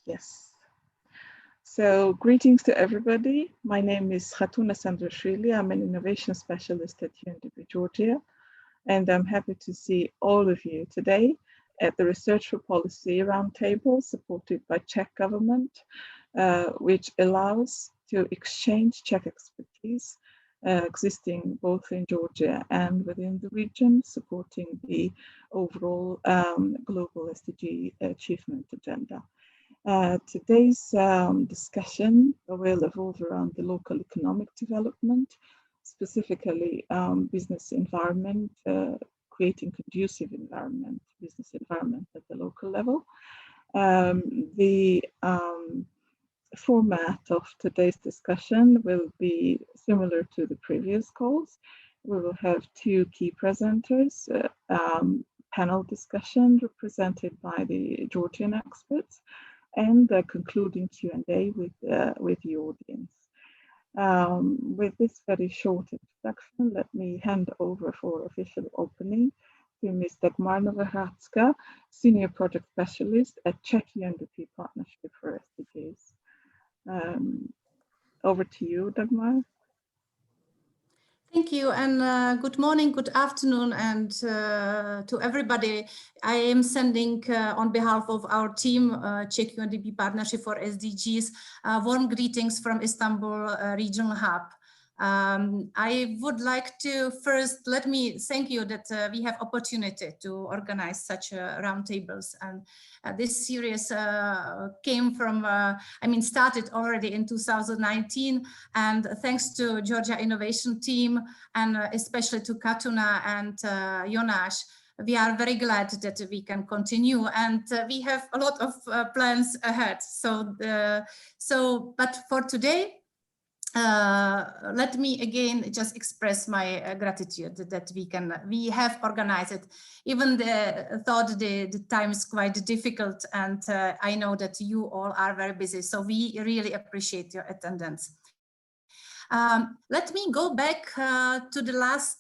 Yes. So greetings to everybody. My name is Khatuna Sandrashvili. I'm an innovation specialist at UNDP Georgia, and I'm happy to see all of you today at the Research for Policy Roundtable supported by Czech government, which allows to exchange Czech expertise existing both in Georgia and within the region, supporting the overall global SDG achievement agenda. Today's discussion will evolve around the local economic development, specifically business environment, creating conducive environment, business environment at the local level. The format of today's discussion will be similar to the previous calls. We will have two key presenters, panel discussion represented by the Georgian experts, and a concluding Q&A with the audience. With this very short introduction, let me hand over for official opening to Ms. Dagmar Novohradska, Senior Project Specialist at Czech UNDP Partnership for SDGs. Over to you, Dagmar. Thank you, and good morning, good afternoon, and to everybody. I am sending on behalf of our team, Czech UNDP Partnership for SDGs, warm greetings from Istanbul Regional Hub. I would like to first let me thank you that we have opportunity to organize such roundtables, and this series came from started already in 2019, and thanks to Georgia Innovation Team and especially to Khatuna and Jonas, we are very glad that we can continue, and we have a lot of plans ahead. But for today, let me again just express my gratitude that we have organized it, even though the time is quite difficult, and I know that you all are very busy, so we really appreciate your attendance. Let me go back to the last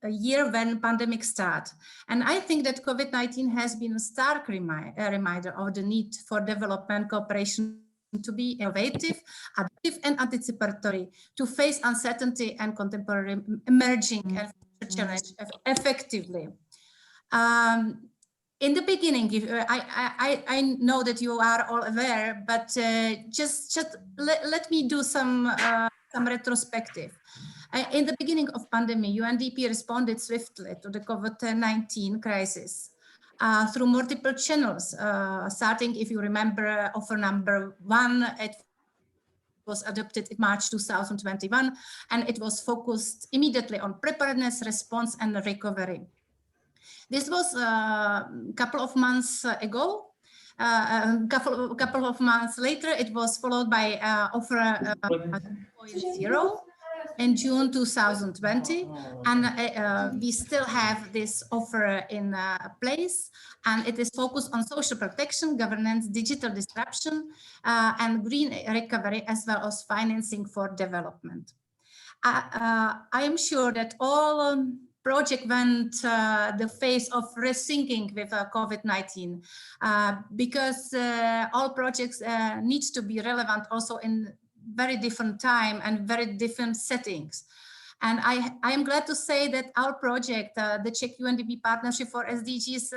year when pandemic started, and I think that COVID-19 has been a stark reminder of the need for development cooperation to be innovative, adaptive, and anticipatory to face uncertainty and contemporary emerging and future challenge effectively. In the beginning, I know that you are all aware, but just let me do some retrospective. In the beginning of pandemic, UNDP responded swiftly to the COVID-19 crisis through multiple channels, starting, if you remember, offer number 1, it was adopted in March 2021, and it was focused immediately on preparedness, response, and recovery. This was a couple of months ago. Couple of months later, it was followed by offer 2.0 in June 2020, and we still have this offer in place, and it is focused on social protection, governance, digital disruption, and green recovery, as well as financing for development. I am sure that all project went the phase of rethinking with COVID-19, because all projects need to be relevant also in very different time and very different settings. And I am glad to say that our project, the Czech UNDP Partnership for SDGs,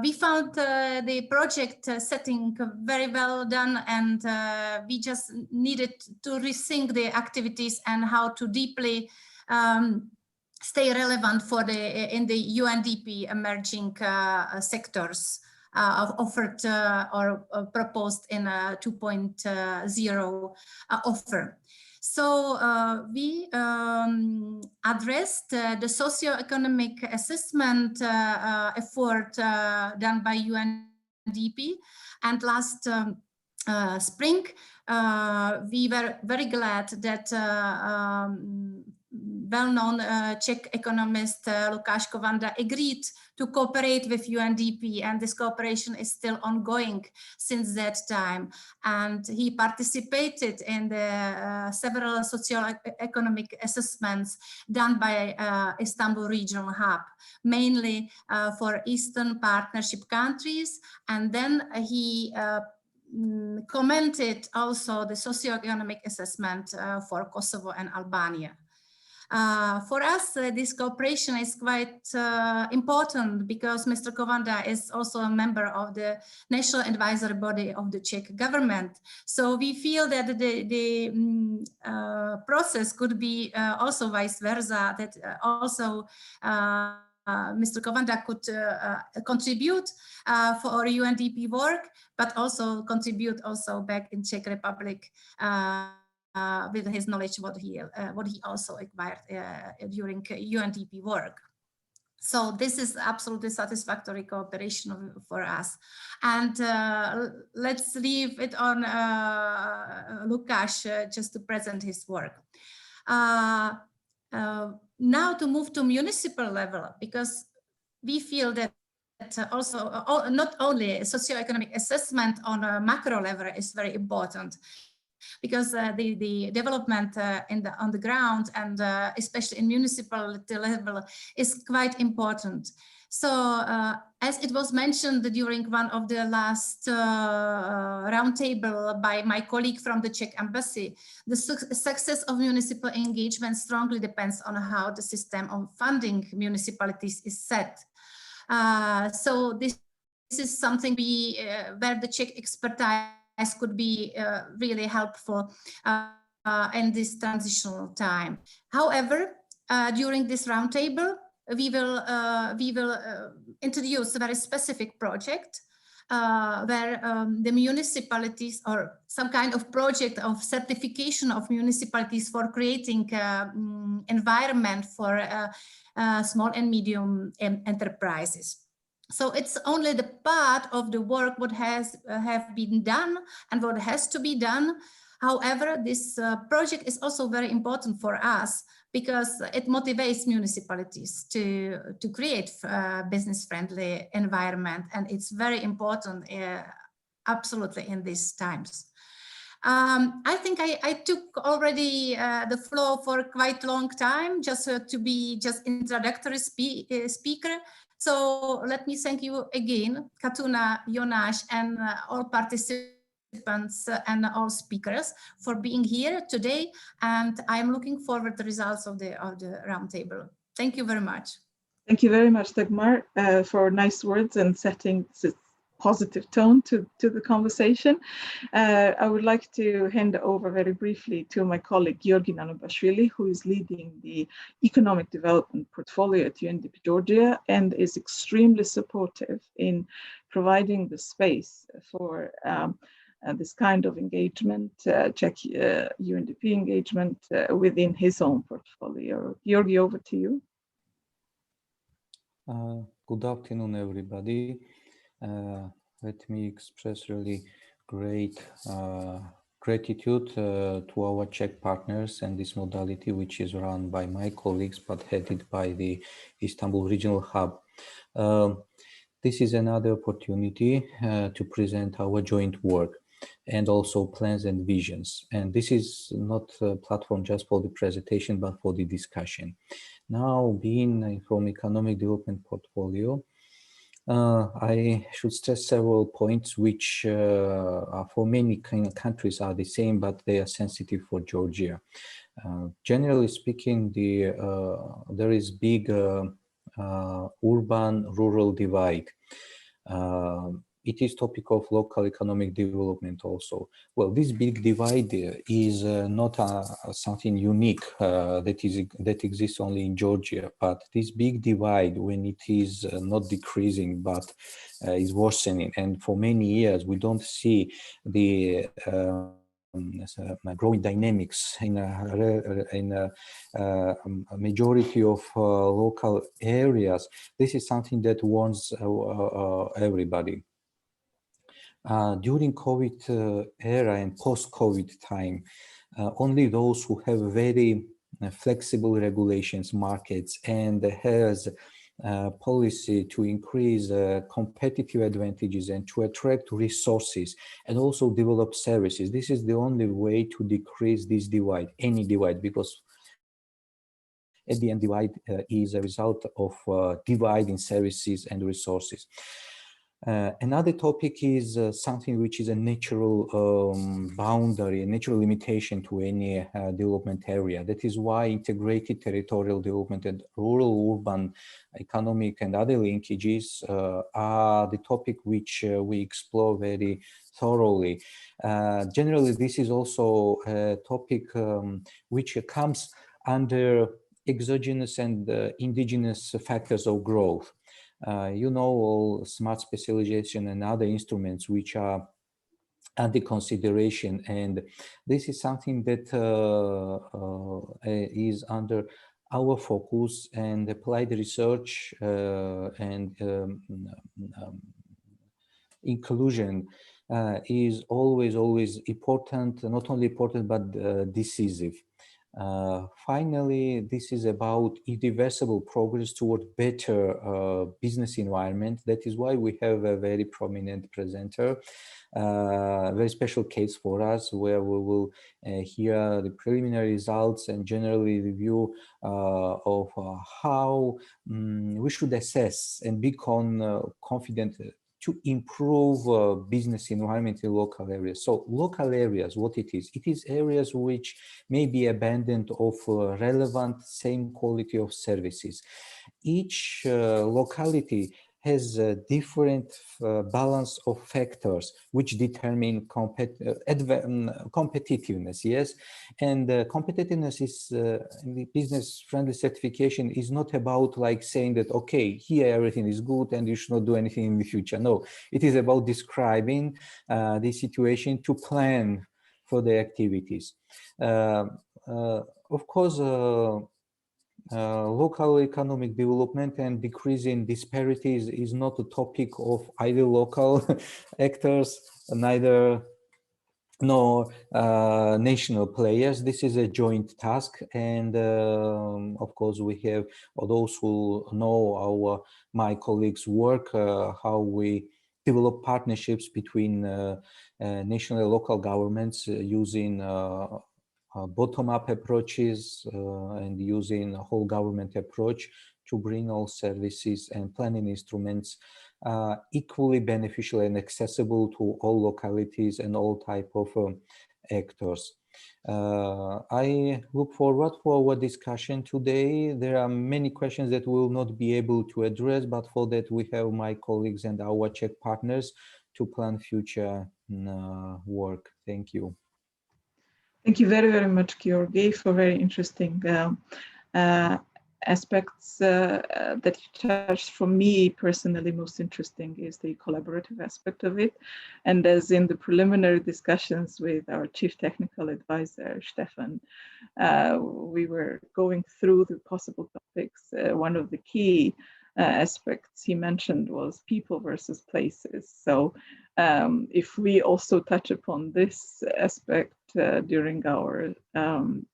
we found the project setting very well done, and we just needed to rethink the activities and how to deeply stay relevant for in the UNDP emerging sectors offered or proposed in a 2.0 offer. So we addressed the socio-economic assessment effort done by UNDP, and last spring we were very glad that well-known Czech economist Lukáš Kovanda agreed to cooperate with UNDP, and this cooperation is still ongoing since that time. And he participated in the several socio-economic assessments done by Istanbul Regional Hub, mainly for Eastern Partnership countries. And then he commented also the socio-economic assessment for Kosovo and Albania. For us, this cooperation is quite important because Mr. Kovanda is also a member of the National Advisory Body of the Czech government. So we feel that the process could be also vice versa, that also Mr. Kovanda could contribute for UNDP work, but also contribute also back in Czech Republic with his knowledge what he also acquired during UNDP work. So this is absolutely satisfactory cooperation for us. And let's leave it on Lukáš just to present his work. Now to move to municipal level, because we feel that also not only socioeconomic assessment on a macro level is very important, because the development on the ground and especially in municipality level is quite important. So as it was mentioned during one of the last roundtable by my colleague from the Czech embassy, the success of municipal engagement strongly depends on how the system of funding municipalities is set. So this is something where the Czech expertise could be really helpful in this transitional time. However, during this roundtable, we will introduce a very specific project where the municipalities, or some kind of project of certification of municipalities for creating environment for small and medium enterprises. So it's only the part of the work what has have been done and what has to be done. However, this project is also very important for us because it motivates municipalities to create business-friendly environment, and it's very important, absolutely, in these times. I think I took already the floor for quite a long time, just to be just introductory speaker. So let me thank you again, Katuna, Jonas, and all participants and all speakers for being here today. And I'm looking forward to the results of the roundtable. Thank you very much. Thank you very much, Dagmar, for nice words and setting this positive tone to the conversation. I would like to hand over very briefly to my colleague, Georgi Nanobashvili, who is leading the economic development portfolio at UNDP Georgia and is extremely supportive in providing the space for this kind of engagement, Czech UNDP engagement within his own portfolio. Georgi, over to you. Good afternoon, everybody. Let me express really great gratitude to our Czech partners and this modality, which is run by my colleagues, but headed by the Istanbul Regional Hub. This is another opportunity to present our joint work and also plans and visions. And this is not a platform just for the presentation, but for the discussion. Now, being from economic development portfolio, I should stress several points which for many countries are the same, but they are sensitive for Georgia. Generally speaking, there is big urban-rural divide. It is topic of local economic development also. Well, this big divide is not something unique that exists only in Georgia, but this big divide, when it is not decreasing but is worsening, and for many years we don't see the growing dynamics in a majority of local areas. This is something that warns everybody. During COVID era and post-COVID time, only those who have very flexible regulations, markets, and has policy to increase competitive advantages and to attract resources and also develop services. This is the only way to decrease this divide, any divide, because at the end, divide is a result of divide in services and resources. Another topic is something which is a natural boundary, a natural limitation to any development area. That is why integrated territorial development and rural, urban, economic and other linkages are the topic which we explore very thoroughly. Generally, this is also a topic which comes under exogenous and indigenous factors of growth. You know, all smart specialization and other instruments which are under consideration, and this is something that is under our focus, and applied research and inclusion is always important, not only important but decisive. Finally, this is about irreversible progress toward better business environment. That is why we have a very prominent presenter, very special case for us, where we will hear the preliminary results and generally review of how we should assess and become confident to improve business environment in local areas. So local areas, what it is areas which may be abandoned of relevant same quality of services. Each locality has a different balance of factors which determine competitiveness, yes? And competitiveness is, in the business-friendly certification, is not about like saying that, okay, here everything is good and you should not do anything in the future. No, it is about describing the situation to plan for the activities. Of course, local economic development and decreasing disparities is not a topic of either local actors, neither nor national players. This is a joint task, and of course we have, or those who know my colleagues' work, how we develop partnerships between national and local governments using bottom-up approaches and using a whole government approach to bring all services and planning instruments equally beneficial and accessible to all localities and all type of actors. I look forward for our discussion today. There are many questions that we will not be able to address, but for that we have my colleagues and our Czech partners to plan future work. Thank you. Thank you very, very much, Georgi, for very interesting aspects that you touched. For me personally, most interesting is the collaborative aspect of it. And as in the preliminary discussions with our chief technical advisor, Stefan, we were going through the possible topics. One of the key aspects he mentioned was people versus places. So if we also touch upon this aspect during our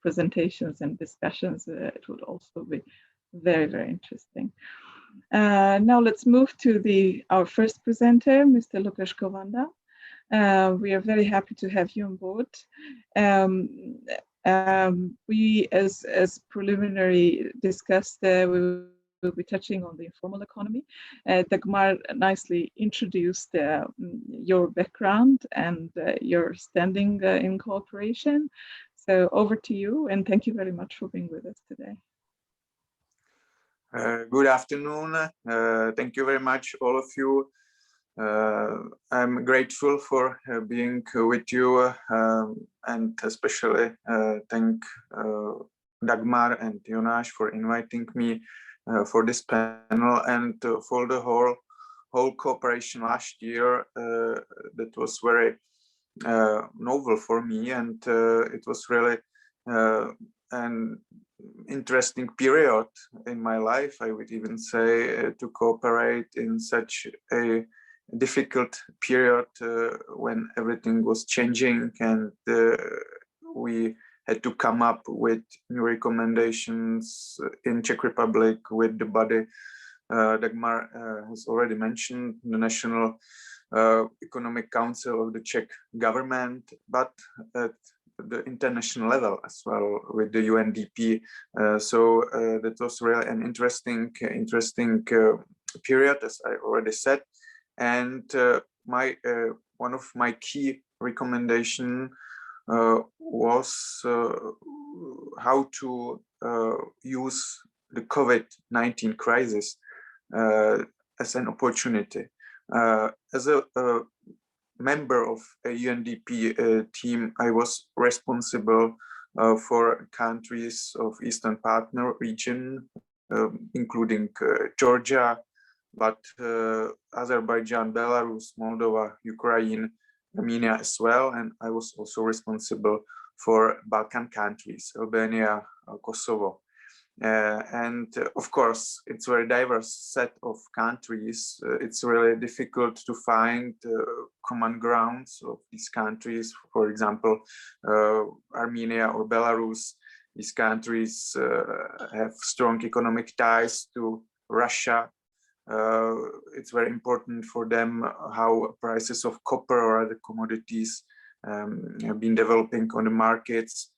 presentations and discussions, it would also be very, very interesting. Now let's move to our first presenter, Mr. Lukasz Kowanda. We are very happy to have you on board. We, as preliminary discussed, we will be touching on the informal economy. Dagmar nicely introduced your background and your standing in cooperation. So over to you, and thank you very much for being with us today. Good afternoon. Thank you very much, all of you. I'm grateful for being with you, and especially thank Dagmar and Jonas for inviting me for this panel and for the whole cooperation last year. That was very novel for me, and it was really an interesting period in my life, I would even say, to cooperate in such a difficult period when everything was changing and we had to come up with new recommendations in Czech Republic with the body Dagmar has already mentioned, the National Economic Council of the Czech government, but at the international level as well with the UNDP. So that was really an interesting period, as I already said. And one of my key recommendation was how to use the COVID-19 crisis as an opportunity. As a member of a UNDP team, I was responsible for countries of Eastern Partner region, including Georgia, but Azerbaijan, Belarus, Moldova, Ukraine, Armenia as well. And I was also responsible for Balkan countries, Albania, Kosovo. And of course, it's a very diverse set of countries. It's really difficult to find common grounds of these countries. For example, Armenia or Belarus, these countries have strong economic ties to Russia. It's very important for them how prices of copper or other commodities have been developing on the markets.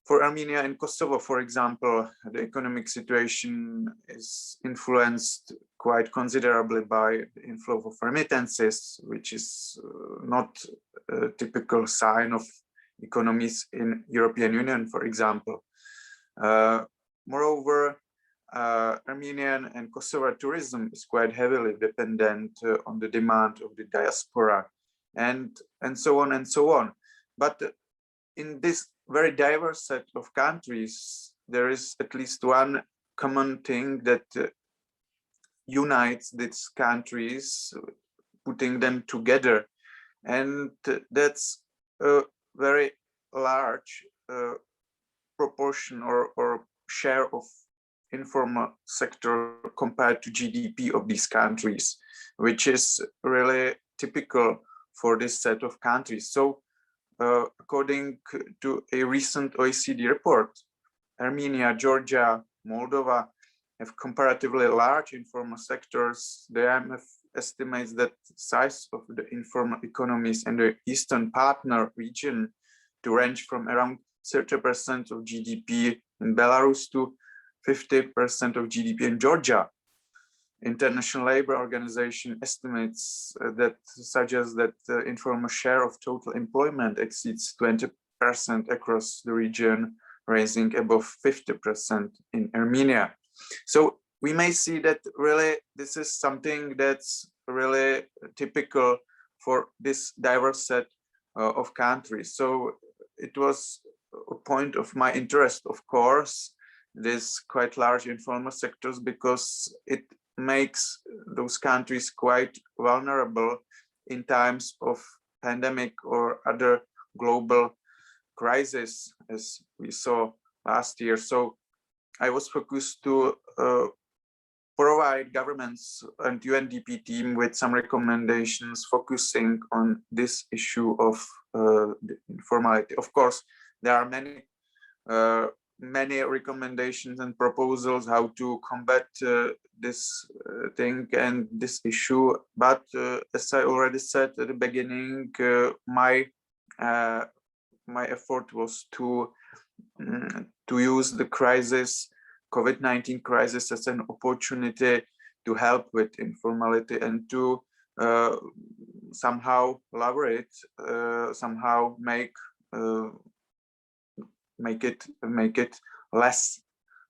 For Armenia and Kosovo, for example, the economic situation is influenced quite considerably by the inflow of remittances, which is not a typical sign of economies in European Union, for example. Moreover, Armenian and Kosovo tourism is quite heavily dependent on the demand of the diaspora, and so on and so on. But in this very diverse set of countries, there is at least one common thing that unites these countries, putting them together, and that's a very large proportion or share of informal sector compared to GDP of these countries, which is really typical for this set of countries. So according to a recent OECD report, Armenia, Georgia, Moldova have comparatively large informal sectors. The IMF estimates that the size of the informal economies in the Eastern Partner region to range from around 30% of GDP in Belarus to 50% of GDP in Georgia. International Labour Organization estimates that suggest that the informal share of total employment exceeds 20% across the region, rising above 50% in Armenia. So we may see that really this is something that's really typical for this diverse set of countries. So it was a point of my interest, of course, this quite large informal sectors, because it makes those countries quite vulnerable in times of pandemic or other global crisis, as we saw last year. So I was focused to provide governments and UNDP team with some recommendations focusing on this issue of the informality. Of course, there are many recommendations and proposals how to combat this thing and this issue, but as I already said at the beginning, my effort was to use the crisis, COVID-19 crisis, as an opportunity to help with informality and to somehow lower it, somehow make it less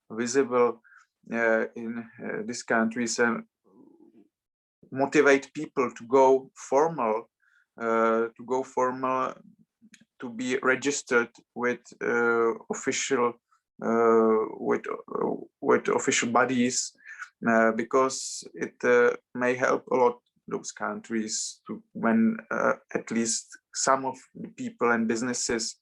visible in these countries, and motivate people to go formal, to be registered with official bodies, because it may help a lot those countries to when at least some of the people and businesses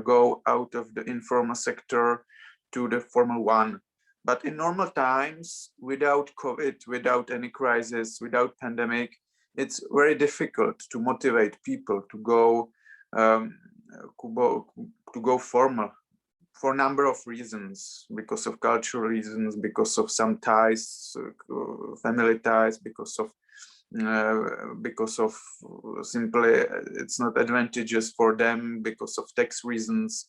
go out of the informal sector to the formal one. But in normal times, without COVID, without any crisis, without pandemic, it's very difficult to motivate people to go go formal for a number of reasons, because of cultural reasons, because of some ties, family ties, because of simply it's not advantageous for them, because of tax reasons,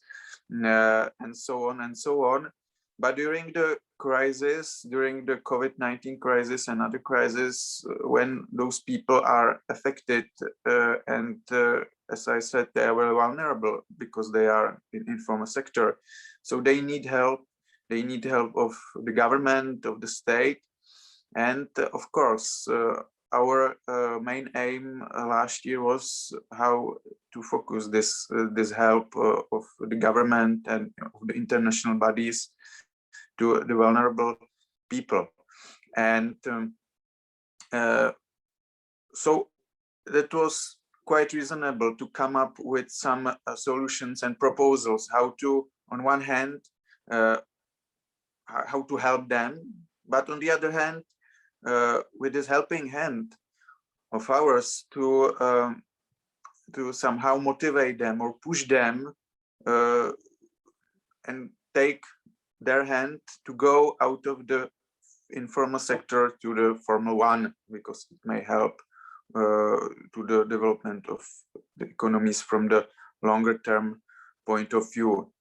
and so on and so on. But during the crisis, during the COVID-19 crisis and other crises, when those people are affected, and as I said, they are very vulnerable because they are in informal sector, so they need help. They need help of the government, of the state, and of course, our main aim last year was how to focus this help of the government and of the international bodies to the vulnerable people. And so that was quite reasonable to come up with some solutions and proposals how to, on one hand, how to help them, but on the other hand, with this helping hand of ours to somehow motivate them or push them and take their hand to go out of the informal sector to the formal one, because it may help to the development of the economies from the longer term point of view.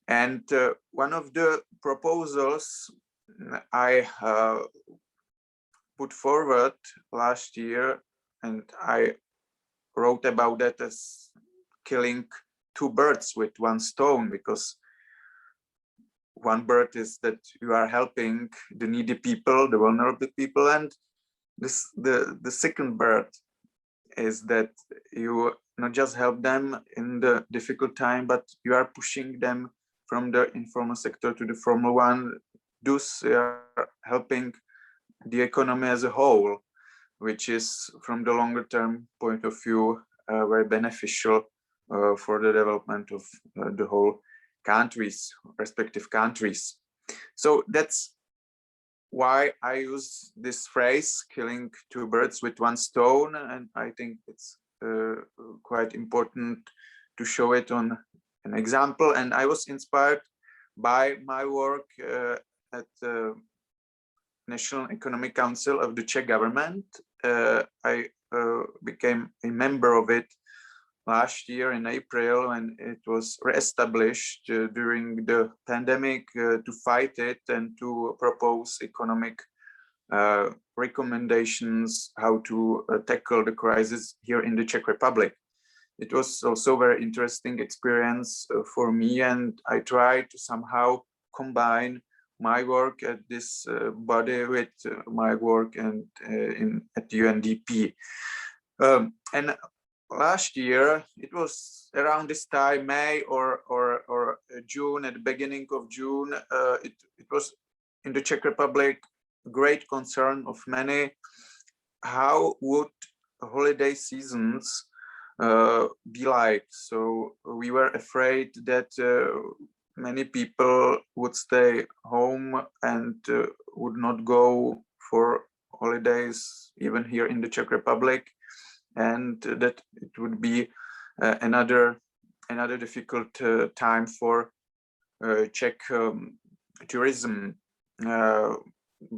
And one of the proposals I put forward last year, and I wrote about that as killing two birds with one stone, because one bird is that you are helping the needy people, the vulnerable people, and the second bird is that you not just help them in the difficult time, but you are pushing them from the informal sector to the formal one. Thus, you are helping the economy as a whole, which is from the longer term point of view very beneficial for the development of the whole countries, respective countries. So that's why I use this phrase, killing two birds with one stone, and I think it's quite important to show it on an example. And I was inspired by my work at the National Economic Council of the Czech government. I became a member of it last year in April, and it was reestablished during the pandemic to fight it and to propose economic recommendations how to tackle the crisis here in the Czech Republic. It was also a very interesting experience for me, and I tried to somehow combine my work at this body with my work and at UNDP. And last year, it was around this time, May or June, at the beginning of June, it was in the Czech Republic great concern of many. How would holiday seasons be like? So we were afraid that many people would stay home and would not go for holidays, even here in the Czech Republic, and that it would be another difficult time for Czech tourism,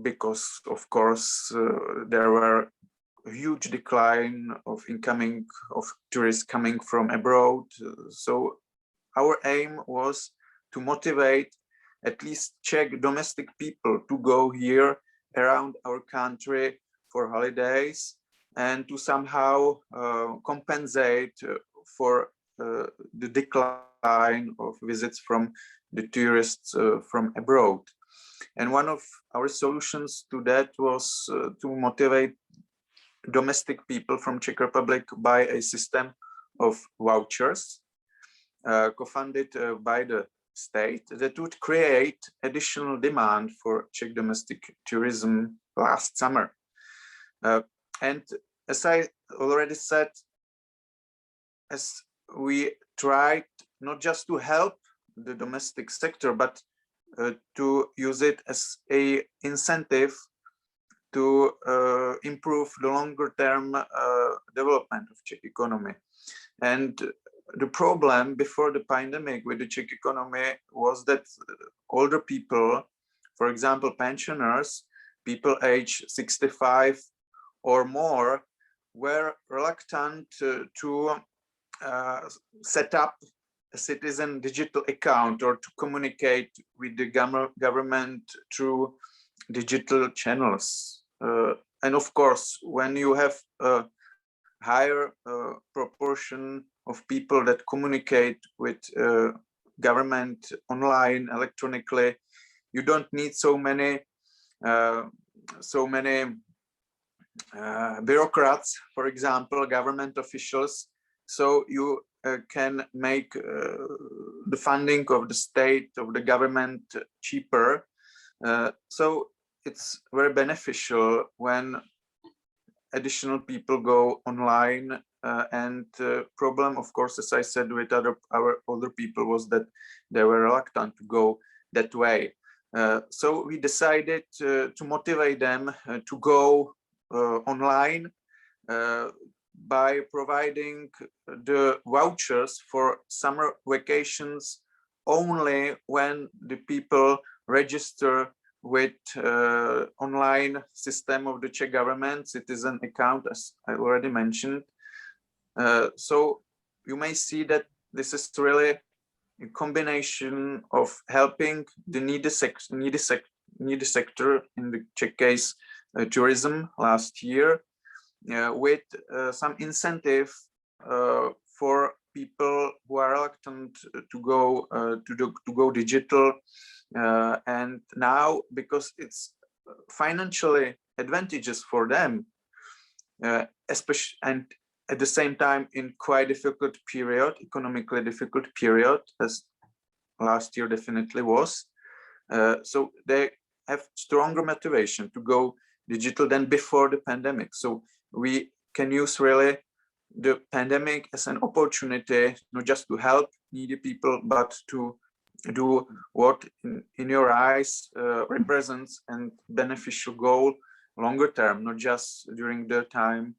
because of course there were a huge decline of incoming of tourists coming from abroad. So our aim was to motivate at least Czech domestic people to go here around our country for holidays, and to somehow compensate for the decline of visits from the tourists from abroad. And one of our solutions to that was to motivate domestic people from Czech Republic by a system of vouchers co-funded by the state that would create additional demand for Czech domestic tourism last summer. And as I already said, as we tried not just to help the domestic sector, but to use it as an incentive to improve the longer term development of Czech economy. And the problem before the pandemic with the Czech economy was that older people, for example, pensioners, people age 65 or more, were reluctant to set up a citizen digital account or to communicate with the government through digital channels. And of course, when you have a higher proportion of people that communicate with government online, electronically, you don't need so many bureaucrats, for example, government officials. So you can make the funding of the state, of the government cheaper. So it's very beneficial when additional people go online. And problem, of course, as I said, with our older people was that they were reluctant to go that way. So we decided to motivate them to go online by providing the vouchers for summer vacations only when the people register with online system of the Czech government, citizen account, as I already mentioned. So you may see that this is really a combination of helping the needy sector, in the Czech case, tourism last year, with some incentive for people who are reluctant to go digital. And now, because it's financially advantageous for them, especially, and at the same time in quite difficult period, economically difficult period, as last year definitely was. So they have stronger motivation to go digital than before the pandemic. So we can use really the pandemic as an opportunity, not just to help needy people, but to do what in your eyes represents and beneficial goal longer term, not just during the time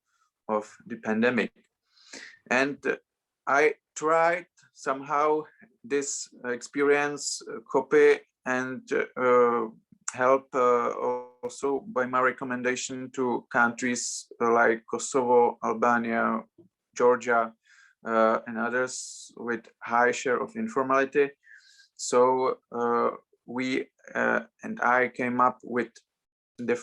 of the pandemic. And I tried somehow this experience copy and help also by my recommendation to countries like Kosovo, Albania, Georgia, and others with high share of informality. So we and I came up with the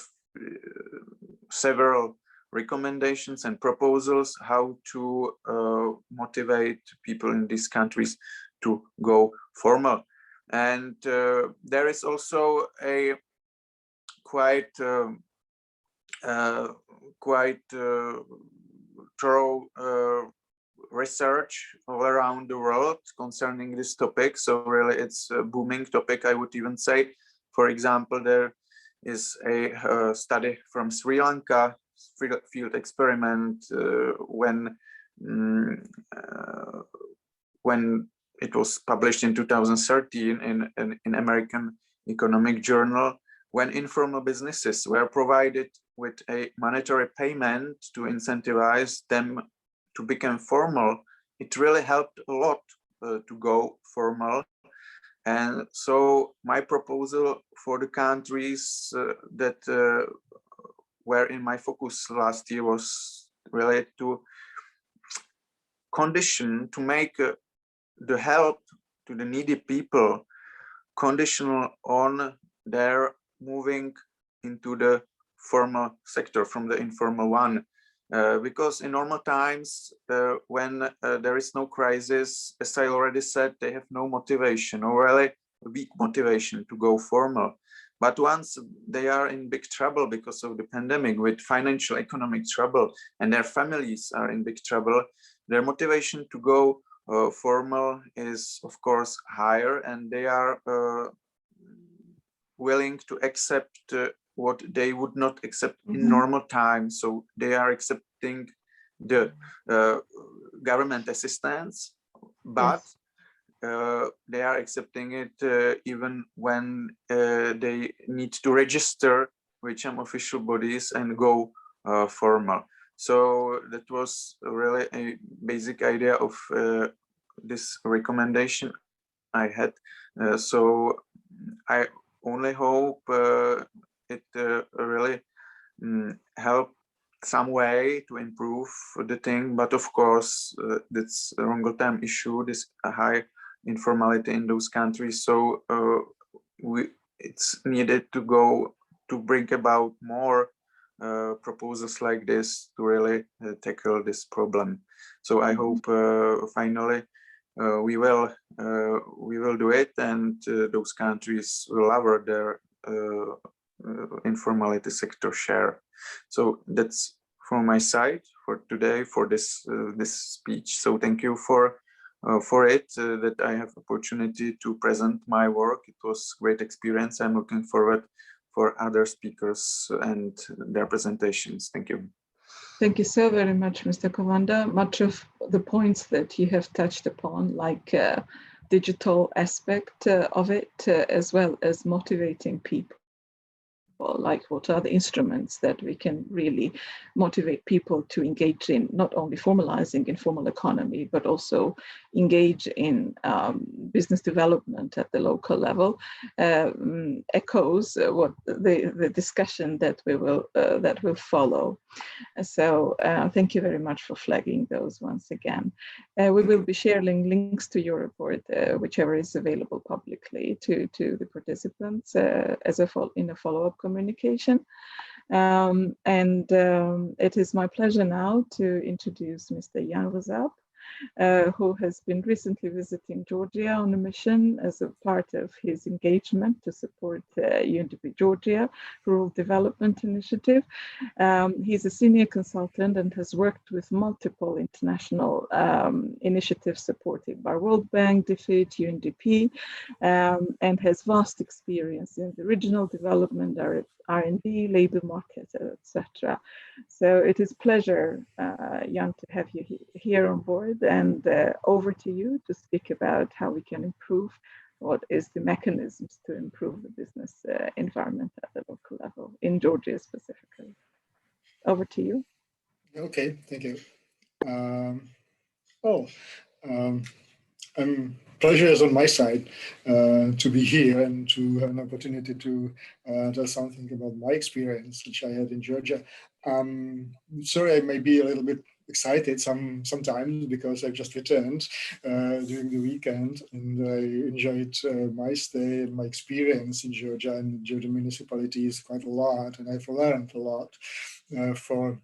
several recommendations and proposals how to motivate people in these countries to go formal. And there is also a quite thorough research all around the world concerning this topic. So really it's a booming topic, I would even say. For example, there is a study from Sri Lanka, field experiment, when it was published in 2013 in American Economic Journal, when informal businesses were provided with a monetary payment to incentivize them to become formal. It really helped a lot to go formal. And so my proposal for the countries that were in my focus last year was related to condition, to make the help to the needy people conditional on their moving into the formal sector from the informal one. Because in normal times, when there is no crisis, as I already said, they have no motivation, or really weak motivation to go formal. But once they are in big trouble because of the pandemic, with financial economic trouble, and their families are in big trouble, their motivation to go formal is of course higher, and they are willing to accept what they would not accept in normal times. So they are accepting the government assistance, but they are accepting it even when they need to register with some official bodies and go formal. So that was really a basic idea of this recommendation I had. So I only hope it really help some way to improve the thing, but of course that's a longer term issue, this high informality in those countries. So it's needed to bring about more proposals like this to really tackle this problem. So I hope finally we will do it, and those countries will lower their informality sector share. So that's from my side for today, for this speech. So thank you for it, that I have opportunity to present my work. It was great experience. I'm looking forward for other speakers and their presentations. Thank you. Thank you so very much, Mr. Kovanda. Much of the points that you have touched upon, like digital aspect of it, as well as motivating people, like what are the instruments that we can really motivate people to engage in, not only formalizing informal economy, but also engage in business development at the local level, echoes what the discussion that will follow. So thank you very much for flagging those once again. We will be sharing links to your report, whichever is available publicly to the participants in a follow-up communication. It is my pleasure now to introduce Mr. Jan Rozap, who has been recently visiting Georgia on a mission as a part of his engagement to support UNDP Georgia Rural Development Initiative. He's a senior consultant and has worked with multiple international initiatives supported by World Bank, DFID, UNDP, and has vast experience in the regional development, R&D, labor market, etc. So it is a pleasure, Jan, to have you here on board, and over to you to speak about how we can improve what is the mechanisms to improve the business environment at the local level in Georgia specifically. Over to you. Okay, thank you. Pleasure is on my side to be here and to have an opportunity to tell something about my experience, which I had in Georgia. Sorry, I may be a little bit excited sometimes because I've just returned during the weekend, and I enjoyed my stay and my experience in Georgia and Georgia municipalities quite a lot, and I've learned a lot for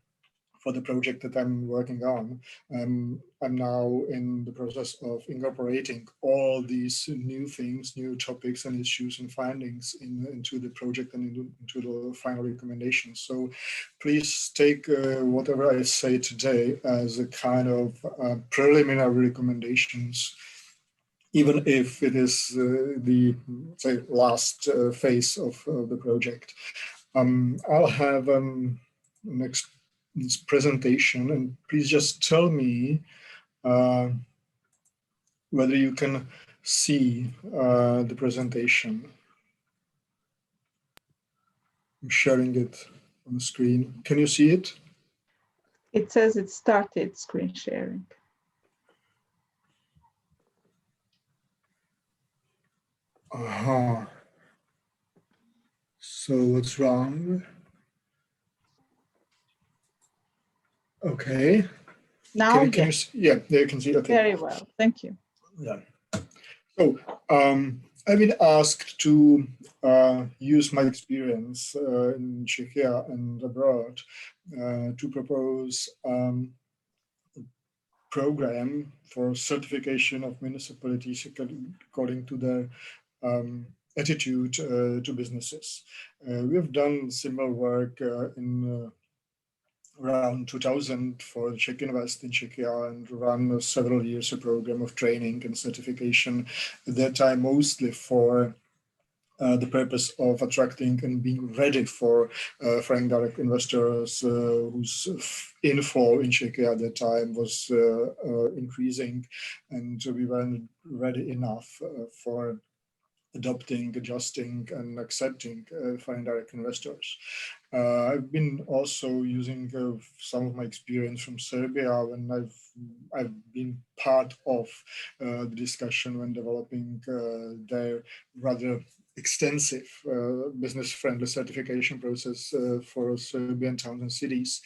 the project that I'm working on. I'm now in the process of incorporating all these new things, new topics and issues and findings into the project and into the final recommendations. So please take whatever I say today as a kind of preliminary recommendations, even if it is the last phase of the project. I'll have this presentation, and please just tell me whether you can see the presentation. I'm sharing it on the screen. Can you see it? It says it started screen sharing. So what's wrong? Okay. Now, can you see? Yeah, there you can see. Okay. Very well, thank you. Yeah. So I've been asked to use my experience in Czechia and abroad to propose a program for certification of municipalities according to their attitude to businesses. We have done similar work in around 2000 for Czech Invest in Czechia, and run several years a program of training and certification, at that time mostly for the purpose of attracting and being ready for foreign direct investors whose inflow in Czechia at that time was increasing, and we weren't ready enough for adopting, adjusting, and accepting foreign direct investors. I've been also using some of my experience from Serbia when I've been part of the discussion when developing their rather extensive business-friendly certification process for Serbian towns and cities.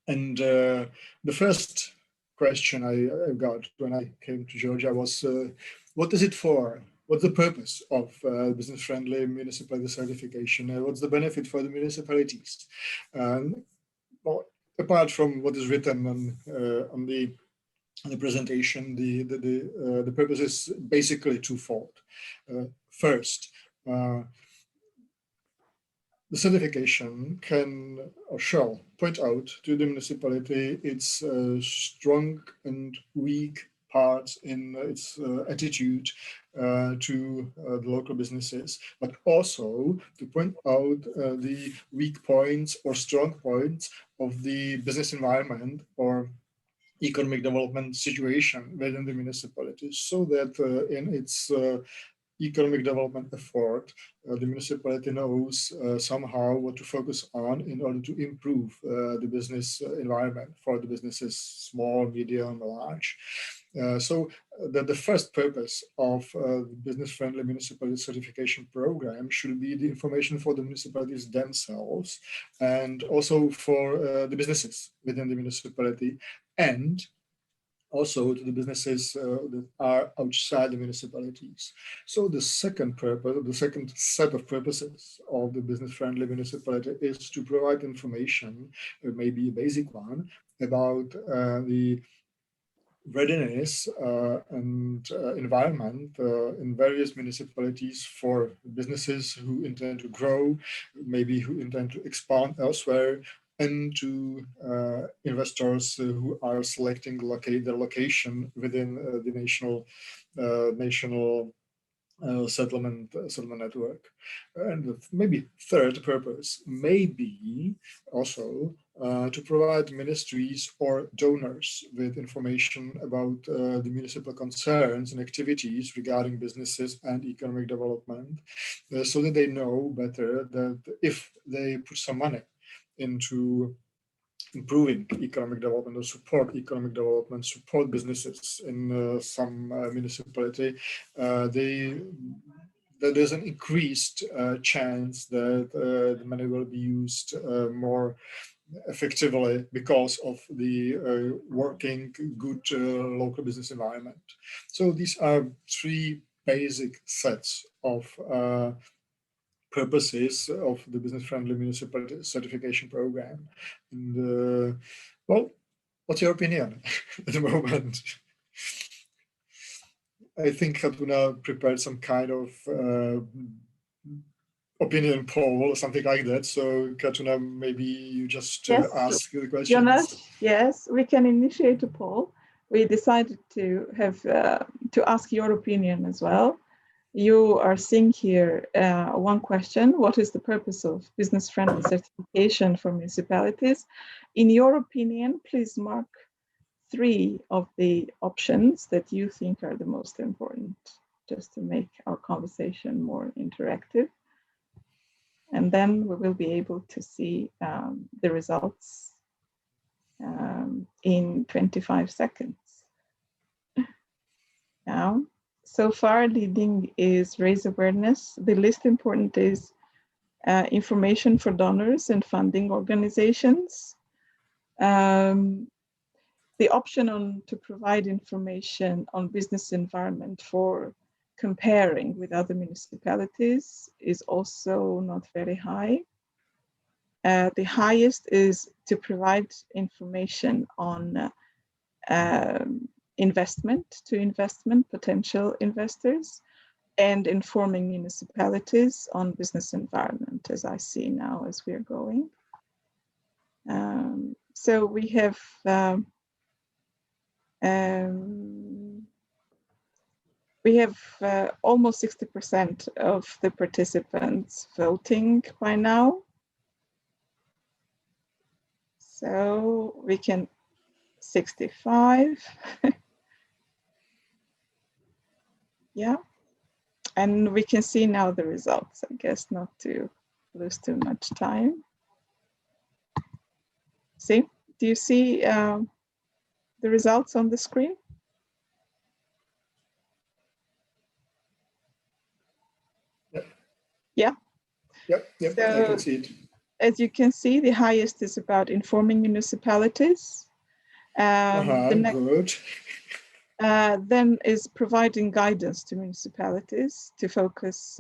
The first question I got when I came to Georgia was, what is it for? What's the purpose of business-friendly municipality certification? What's the benefit for the municipalities? Well, apart from what is written on the presentation, the purpose is basically twofold. First, the certification can or shall point out to the municipality its strong and weak parts in its attitude to the local businesses, but also to point out the weak points or strong points of the business environment or economic development situation within the municipality, so that in its economic development effort, the municipality knows somehow what to focus on in order to improve the business environment for the businesses, small, medium, large. So that the first purpose of the business-friendly municipality certification program should be the information for the municipalities themselves and also for the businesses within the municipality, and also to the businesses that are outside the municipalities. So the second purpose, the second set of purposes of the business-friendly municipality is to provide information, maybe a basic one, about the readiness and environment in various municipalities for businesses who intend to grow, maybe who intend to expand elsewhere, and to investors who are selecting their location within the national settlement network. And maybe third purpose may be also to provide ministries or donors with information about the municipal concerns and activities regarding businesses and economic development, so that they know better that if they put some money into improving economic development or support economic development, support businesses in some municipality, there's an increased chance that the money will be used more effectively because of the working good local business environment. So these are three basic sets of purposes of the business-friendly municipality certification program. And well, what's your opinion at the moment? I think Hatuna prepared some kind of opinion poll or something like that. So Katuna, maybe you just Yes, ask the questions. Jonas, yes, we can initiate a poll. We decided to have to ask your opinion as well. You are seeing here one question: what is the purpose of business-friendly certification for municipalities? In your opinion, please mark 3 of the options that you think are the most important, just to make our conversation more interactive. And then we will be able to see the results in 25 seconds. Now, so far, leading is raise awareness. The least important is information for donors and funding organizations. The option to provide information on business environment for comparing with other municipalities is also not very high. The highest is to provide information on investment potential investors, and informing municipalities on business environment, as I see now as we are going. So we have almost 60% of the participants voting by now. So we can 65. Yeah. And we can see now the results, I guess, not to lose too much time. See, do you see the results on the screen? Yeah. Yep, So, I can see it. As you can see, the highest is about informing municipalities. Good. Then is providing guidance to municipalities to focus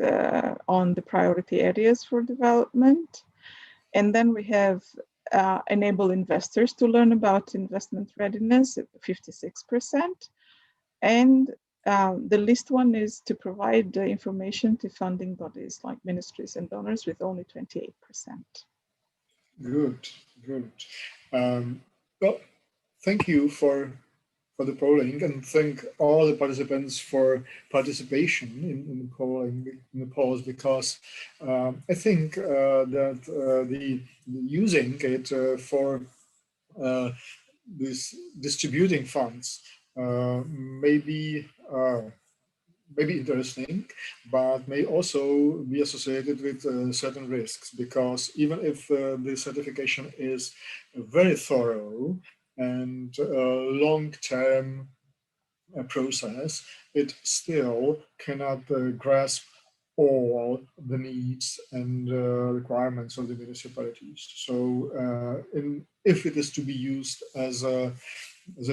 on the priority areas for development. And then we have enable investors to learn about investment readiness at 56%. And the least one is to provide the information to funding bodies like ministries and donors with only 28%. Good. Well, thank you for the polling, and thank all the participants for participation in the polling, in the polls, because I think that the using it for this distributing funds may be interesting, but may also be associated with certain risks, because even if the certification is very thorough and long-term process, it still cannot grasp all the needs and requirements of the municipalities. So if it is to be used as a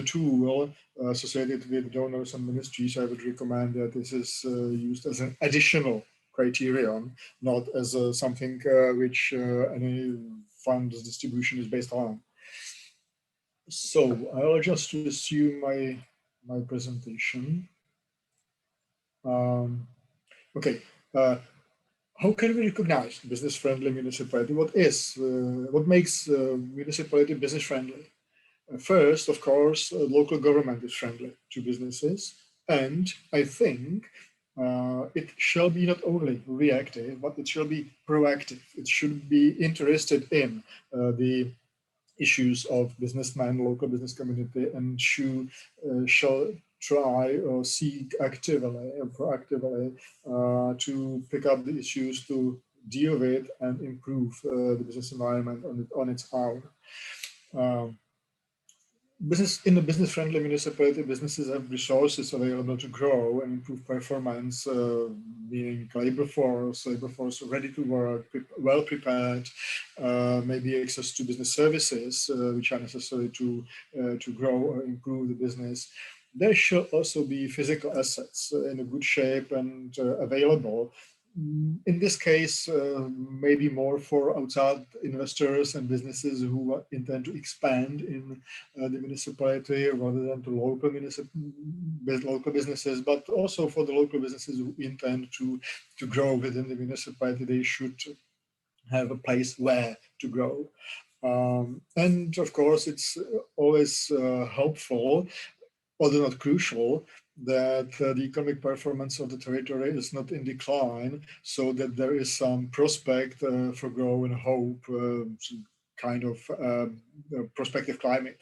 tool associated with donors and ministries, I would recommend that this is used as an additional criterion, not as something which any funds distribution is based on. So I'll just resume my presentation. Okay. How can we recognize business-friendly municipality? What makes municipality business-friendly? First, of course, local government is friendly to businesses, and I think it shall be not only reactive, but it shall be proactive. It should be interested in the issues of businessmen, local business community, and shall try or seek actively or proactively to pick up the issues to deal with and improve the business environment on its own. In a business-friendly municipality, businesses have resources available to grow and improve performance, meaning labor force ready to work, well prepared, maybe access to business services which are necessary to grow or improve the business. There should also be physical assets in a good shape and available. In this case, maybe more for outside investors and businesses who intend to expand in the municipality rather than to local businesses, but also for the local businesses who intend to grow within the municipality. They should have a place where to grow. And of course, it's always helpful, although not crucial, that the economic performance of the territory is not in decline, so that there is some prospect for growth and hope, some kind of prospective climate.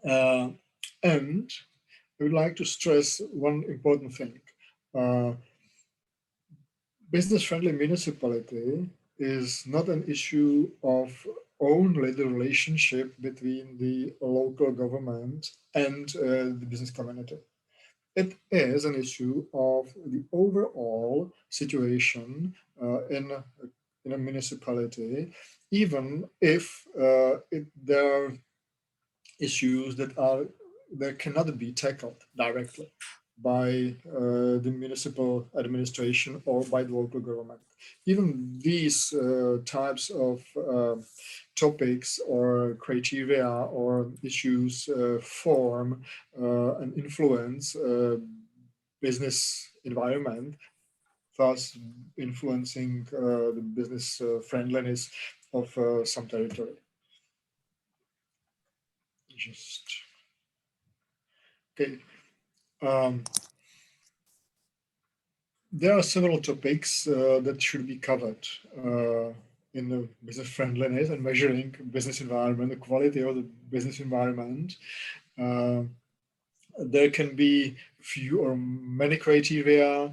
And I would like to stress one important thing. Business-friendly municipality is not an issue of only the relationship between the local government and the business community. It is an issue of the overall situation in a municipality, even if there are issues that cannot be tackled directly by the municipal administration or by the local government. Even these types of topics or criteria or issues form and influence business environment, thus influencing the business friendliness of some territory. Okay. There are several topics that should be covered in the business friendliness and measuring business environment, the quality of the business environment. There can be few or many criteria.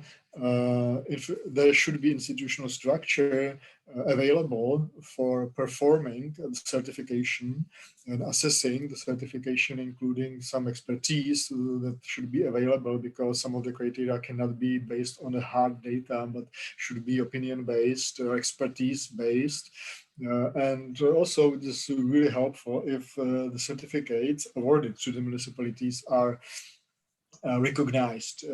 if there should be institutional structure available for performing the certification and assessing the certification, including some expertise that should be available, because some of the criteria cannot be based on the hard data, but should be opinion-based or expertise-based. And also, this is really helpful if the certificates awarded to the municipalities are recognized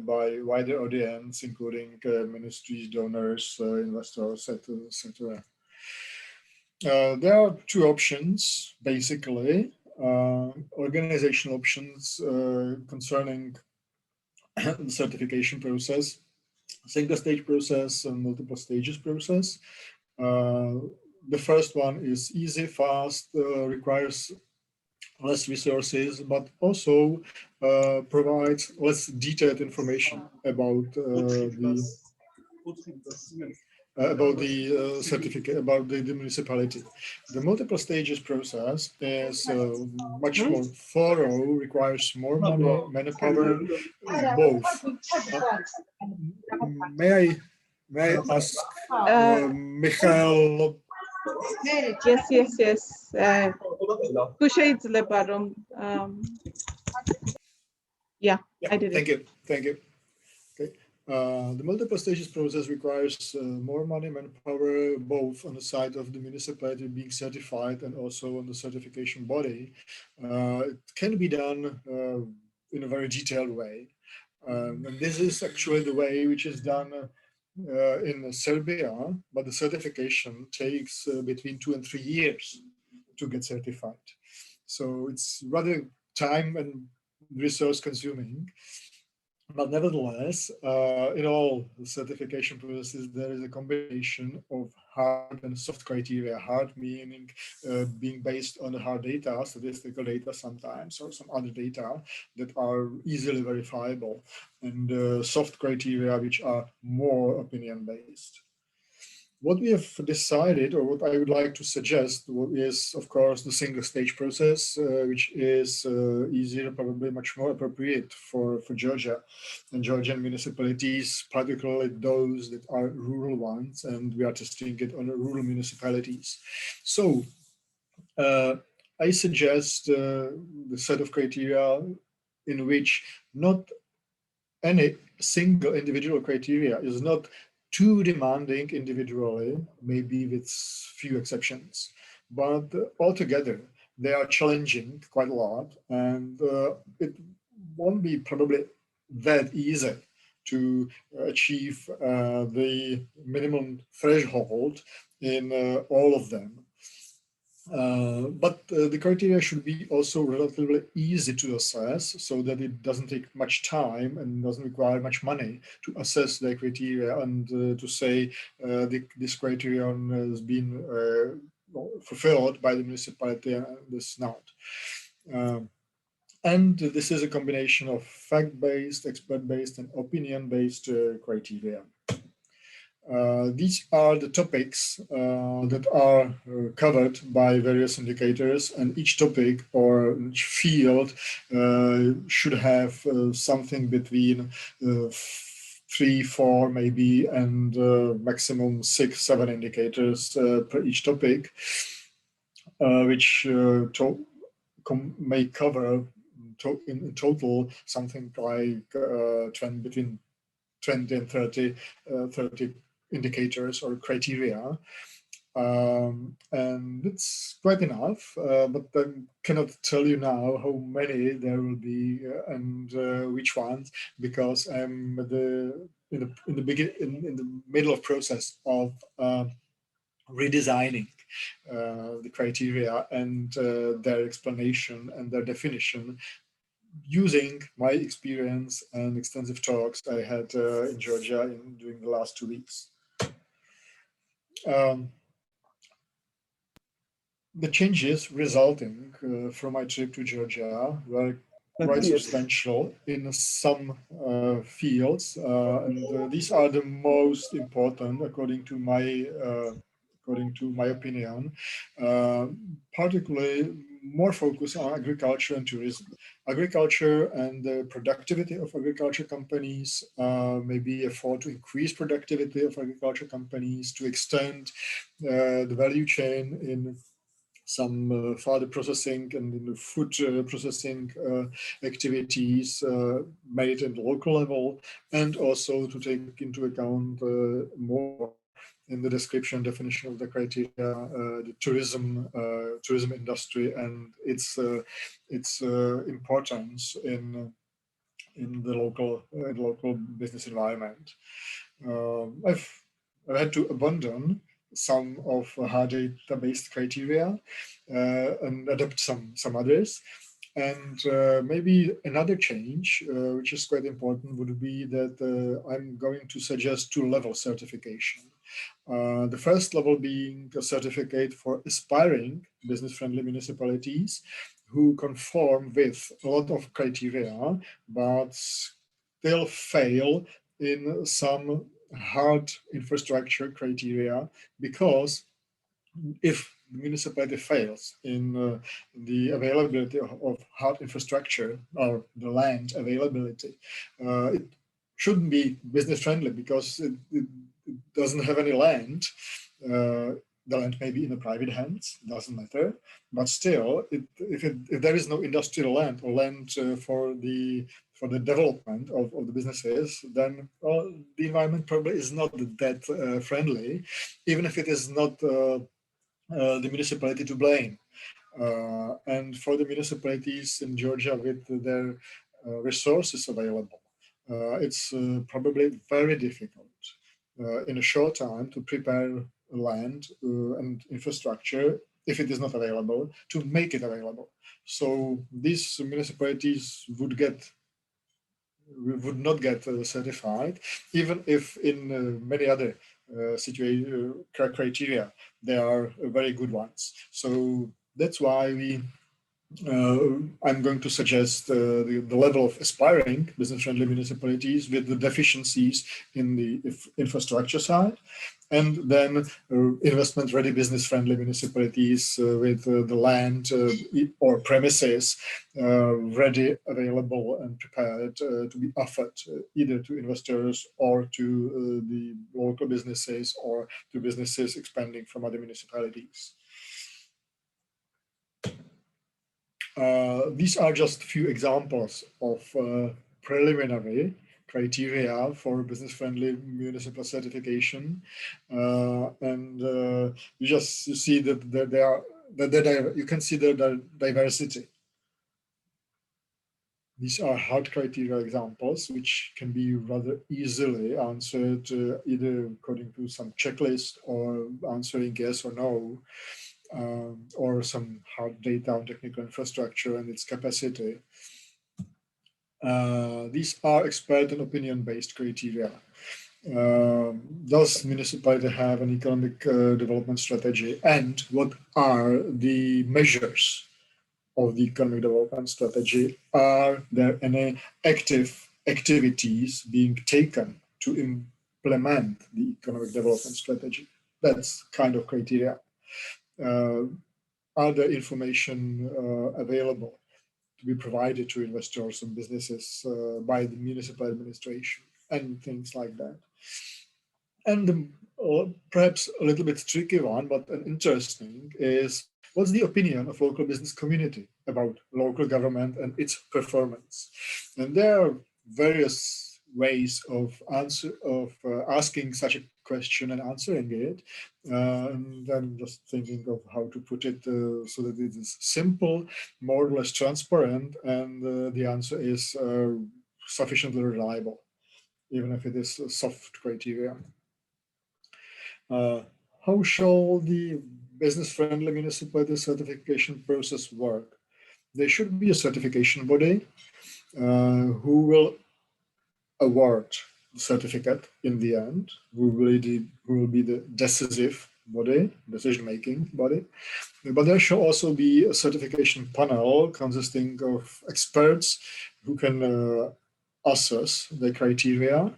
by wider audience, including ministries, donors, investors, etc. There are two options, basically, organizational options concerning the certification process, single stage process and multiple stages process. The first one is easy, fast, requires less resources, but also provides less detailed information about the certificate, about the municipality. The multiple stages process is much more thorough, requires more money, manpower, both. May I ask Michael? Yes. Yeah, I did it. Thank you. Okay. The multiple stages process requires more money, manpower, both on the side of the municipality being certified and also on the certification body. It can be done in a very detailed way. And this is actually the way which is done in Serbia, but the certification takes between 2 and 3 years to get certified. So it's rather time and resource consuming. But nevertheless, in all certification processes, there is a combination of hard and soft criteria. Hard meaning being based on the hard data, statistical data sometimes, or some other data that are easily verifiable, and soft criteria which are more opinion-based. What we have decided, or what I would like to suggest, is, of course, the single stage process, which is easier, probably much more appropriate for Georgia and Georgian municipalities, particularly those that are rural ones, and we are testing it on rural municipalities. So I suggest the set of criteria in which not any single individual criteria is not too demanding individually, maybe with few exceptions, but altogether they are challenging quite a lot, and it won't be probably that easy to achieve the minimum threshold in all of them. But the criteria should be also relatively easy to assess, so that it doesn't take much time and doesn't require much money to assess the criteria and to say this criterion has been fulfilled by the municipality and this not. And this is a combination of fact-based, expert-based, and opinion-based criteria. These are the topics that are covered by various indicators, and each topic or each field should have something between 3, 4 maybe, and maximum 6, 7 indicators per each topic, which may cover in total something like between 20 and 30 indicators or criteria, and it's quite enough, but I cannot tell you now how many there will be and which ones, because I'm in the middle of process of redesigning the criteria and their explanation and their definition, using my experience and extensive talks I had in Georgia during the last 2 weeks. The changes resulting from my trip to Georgia were quite substantial in some fields, and these are the most important according to my opinion. particularly more focus on agriculture and tourism. Agriculture and the productivity of agriculture companies, maybe effort to increase productivity of agriculture companies, to extend the value chain in some further processing and in the food processing activities made at the local level, and also to take into account more in the description definition of the criteria, the tourism industry and its importance in the local business environment. I've had to abandon some of hard data-based criteria and adopt some others. And maybe another change, which is quite important, would be that I'm going to suggest two-level certification. The first level being a certificate for aspiring business-friendly municipalities who conform with a lot of criteria, but still fail in some hard infrastructure criteria, because if the municipality fails in the availability of hard infrastructure or the land availability, it shouldn't be business friendly because it doesn't have any land. The land may be in the private hands, doesn't matter, but still, if there is no industrial land or land for the development of the businesses, then the environment probably is not that friendly, even if it is not the municipality to blame. And for the municipalities in Georgia with their resources available, it's probably very difficult in a short time to prepare land and infrastructure, if it is not available, to make it available. So these municipalities would not get certified, even if in many other criteria they are very good ones. So that's why I'm going to suggest the level of aspiring business-friendly municipalities with the deficiencies in the infrastructure side, and then investment-ready business-friendly municipalities with the land or premises ready, available, and prepared to be offered either to investors or to the local businesses or to businesses expanding from other municipalities. These are just a few examples of preliminary criteria for business-friendly municipal certification, and you see that you can see the diversity. These are hard criteria examples, which can be rather easily answered either according to some checklist or answering yes or no. Or some hard data on technical infrastructure and its capacity. These are expert and opinion-based criteria. Does municipality have an economic development strategy, and what are the measures of the economic development strategy? Are there any active activities being taken to implement the economic development strategy? That's kind of criteria. Are there information available to be provided to investors and businesses by the municipal administration and things like that? And perhaps a little bit tricky one, but an interesting, is what's the opinion of local business community about local government and its performance? And there are various ways of asking such a question and answering it. And I'm just thinking of how to put it so that it is simple, more or less transparent, and the answer is sufficiently reliable, even if it is a soft criteria. How shall the business-friendly municipality certification process work? There should be a certification body who will award the certificate in the end, who will be the decisive body, decision-making body. But there should also be a certification panel consisting of experts who can assess the criteria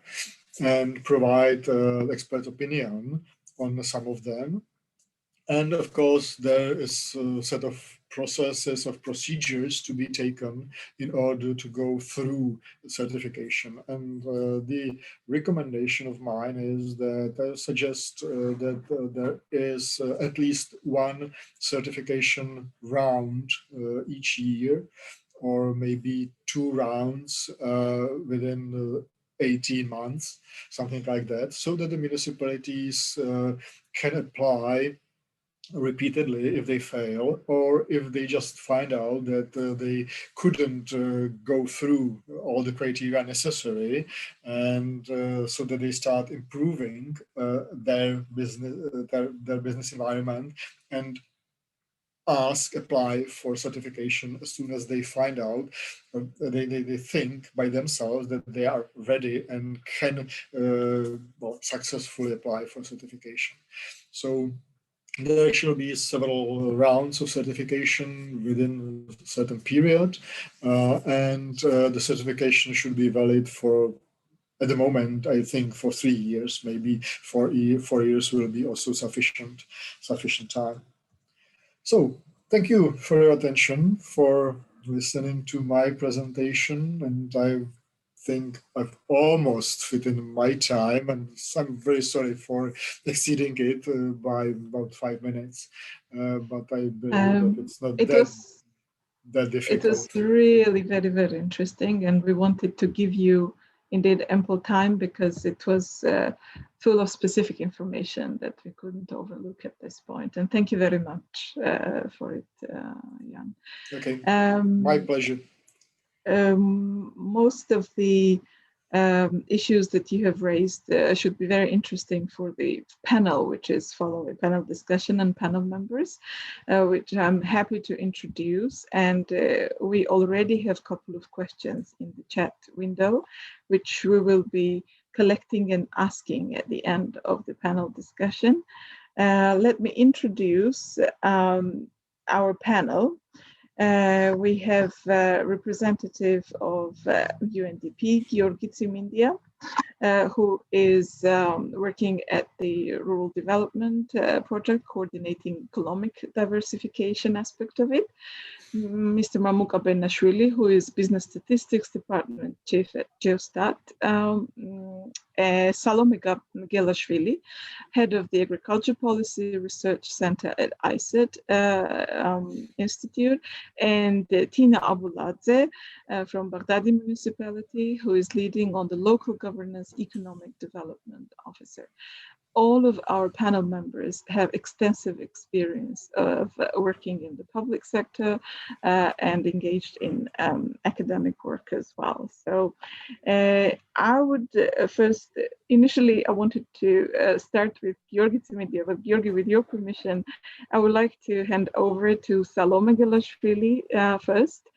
and provide expert opinion on some of them. And of course, there is a set of processes of procedures to be taken in order to go through certification. And the recommendation of mine is that I suggest that there is at least one certification round each year, or maybe two rounds within 18 months, something like that, so that the municipalities can apply repeatedly if they fail, or if they just find out that they couldn't go through all the criteria necessary, and so that they start improving their business environment, and apply for certification as soon as they find out, they think by themselves that they are ready and can successfully apply for certification. So there shall be several rounds of certification within a certain period, and the certification should be valid for, at the moment, I think, for 3 years. Maybe 4 years will be also sufficient time. So thank you for your attention, for listening to my presentation, and I think I've almost fit in my time, and I'm very sorry for exceeding it by about 5 minutes, but I believe that it's not that difficult. It was really very, very interesting, and we wanted to give you indeed ample time because it was full of specific information that we couldn't overlook at this point. And thank you very much for it, Jan. Okay, my pleasure. Most of the issues that you have raised should be very interesting for the panel, which is following panel discussion and panel members, which I'm happy to introduce. And we already have a couple of questions in the chat window, which we will be collecting and asking at the end of the panel discussion. Let me introduce our panel. We have a representative of UNDP, Georgi Tsimindia, who is working at the Rural Development Project, coordinating economic diversification aspect of it. Mr. Mamuka Benashvili, who is Business Statistics Department Chief at Geostat. Salome Gelashvili, Head of the Agriculture Policy Research Center at ICET Institute, and Tina Abuladze from Baghdadi Municipality, who is leading on the Local Governance Economic Development Officer. All of our panel members have extensive experience of working in the public sector and engaged in academic work as well. So I would first, initially, I wanted to start with Georgi Tsimindia, but Georgi, with your permission, I would like to hand over to Salome Gelashvili first,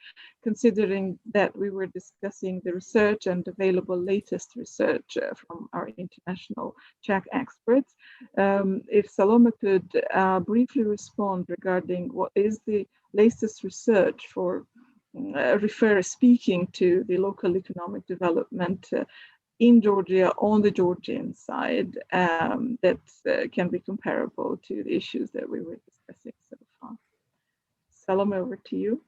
considering that we were discussing the research and available latest research from our international Czech experts. If Salome could briefly respond regarding what is the latest research for speaking to the local economic development in Georgia on the Georgian side that can be comparable to the issues that we were discussing so far. Salome, over to you.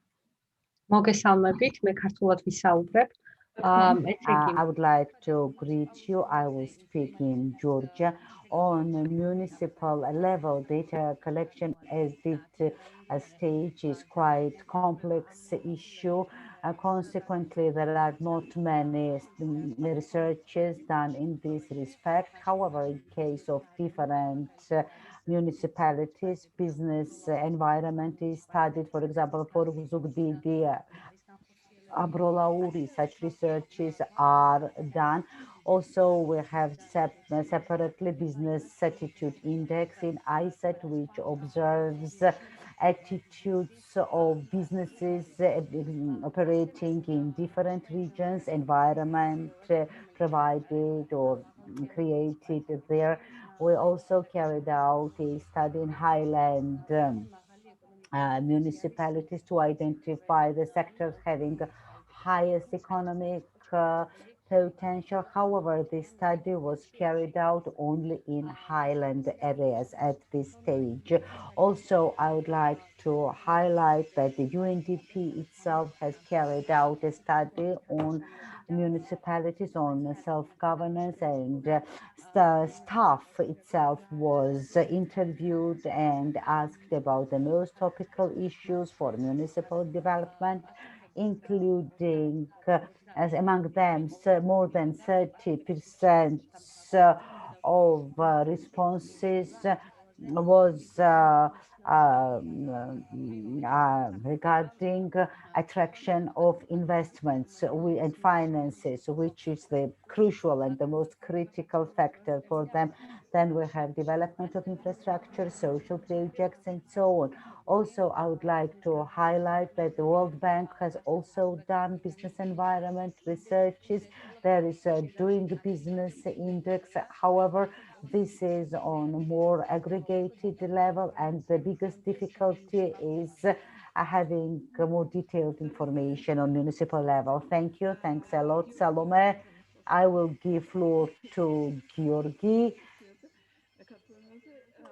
მოგესალმებით, მე ქართულად ვისაუბრებ. I would like to greet you. I will speak in Georgia. On municipal level, data collection as this stage is quite complex issue. Consequently, there are not many researches done in this respect. However, in case of different municipalities, business environment is studied. For example, for Zugdidi, Abrolauri, such researches are done. Also, we have separately business attitude index in ICET, which observes attitudes of businesses operating in different regions, environment provided or created there. We also carried out a study in highland municipalities to identify the sectors having highest economic potential. However, this study was carried out only in highland areas at this stage. Also, I would like to highlight that the UNDP itself has carried out a study on municipalities, on self-governance, and the staff itself was interviewed and asked about the most topical issues for municipal development, including as among them more than 30% of responses was regarding attraction of investments and finances, which is the crucial and the most critical factor for them. Then we have development of infrastructure, social projects, and so on. Also, I would like to highlight that the World Bank has also done business environment researches. There is a doing business index. However, this is on a more aggregated level, and the biggest difficulty is having more detailed information on municipal level. Thank you. Thanks a lot, Salome. I will give floor to Georgi.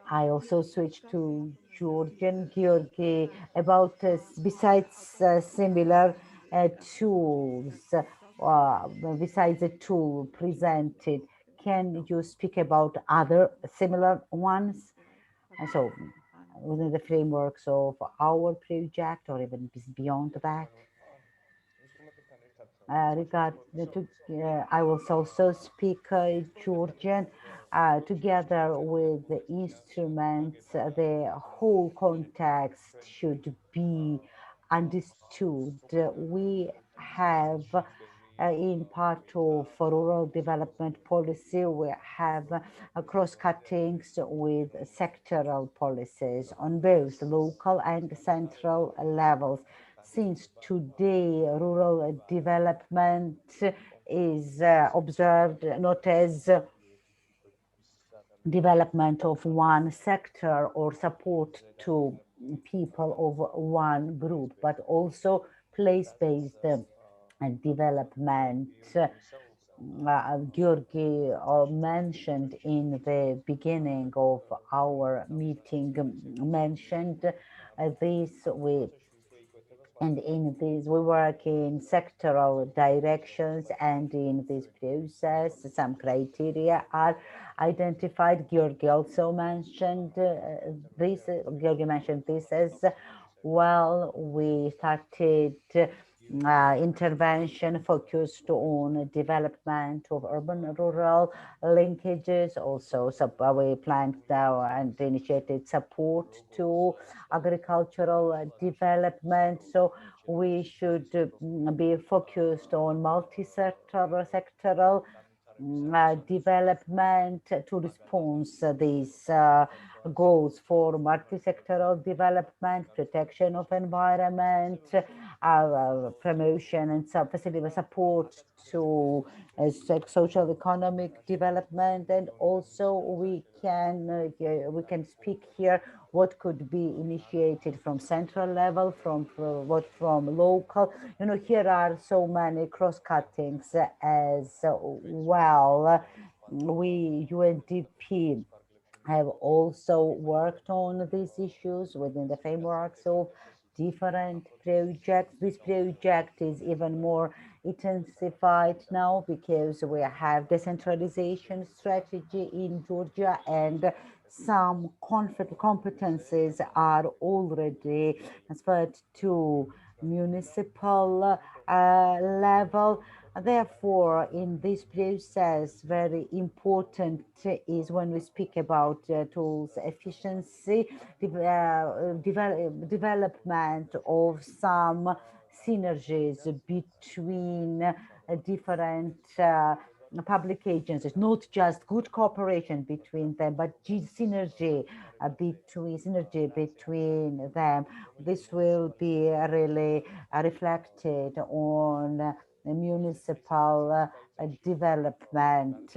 I also switched to Georgian. Georgi, about besides similar tools, besides the tool presented, can you speak about other similar ones? And so within the frameworks of our project or even beyond that? I will also speak Georgian. Together with the instruments, the whole context should be understood. We have in part of rural development policy, we have cross-cuttings with sectoral policies on both local and central levels. Since today rural development is observed not as development of one sector or support to people of one group, but also place-based development. Georgi mentioned in the beginning of our meeting, mentioned this and in this, we work in sectoral directions, and in this process, some criteria are identified. Georgi also mentioned this. Georgi mentioned this as well. We started intervention focused on development of urban-rural linkages. Also, we planned and initiated support to agricultural development. So we should be focused on multi-sectoral development to respond these goals for multi-sectoral development, protection of environment, promotion and facility support to social economic development. And also we can speak here what could be initiated from central level, from local. Here are so many cross-cuttings as well. We UNDP have also worked on these issues within the frameworks of different projects. This project is even more intensified now because we have decentralization strategy in Georgia, and some competencies are already transferred to municipal level. Therefore, in this process, very important is when we speak about tools efficiency, development of some synergies between different public agencies, not just good cooperation between them, but synergy between them. This will be really reflected on municipal development.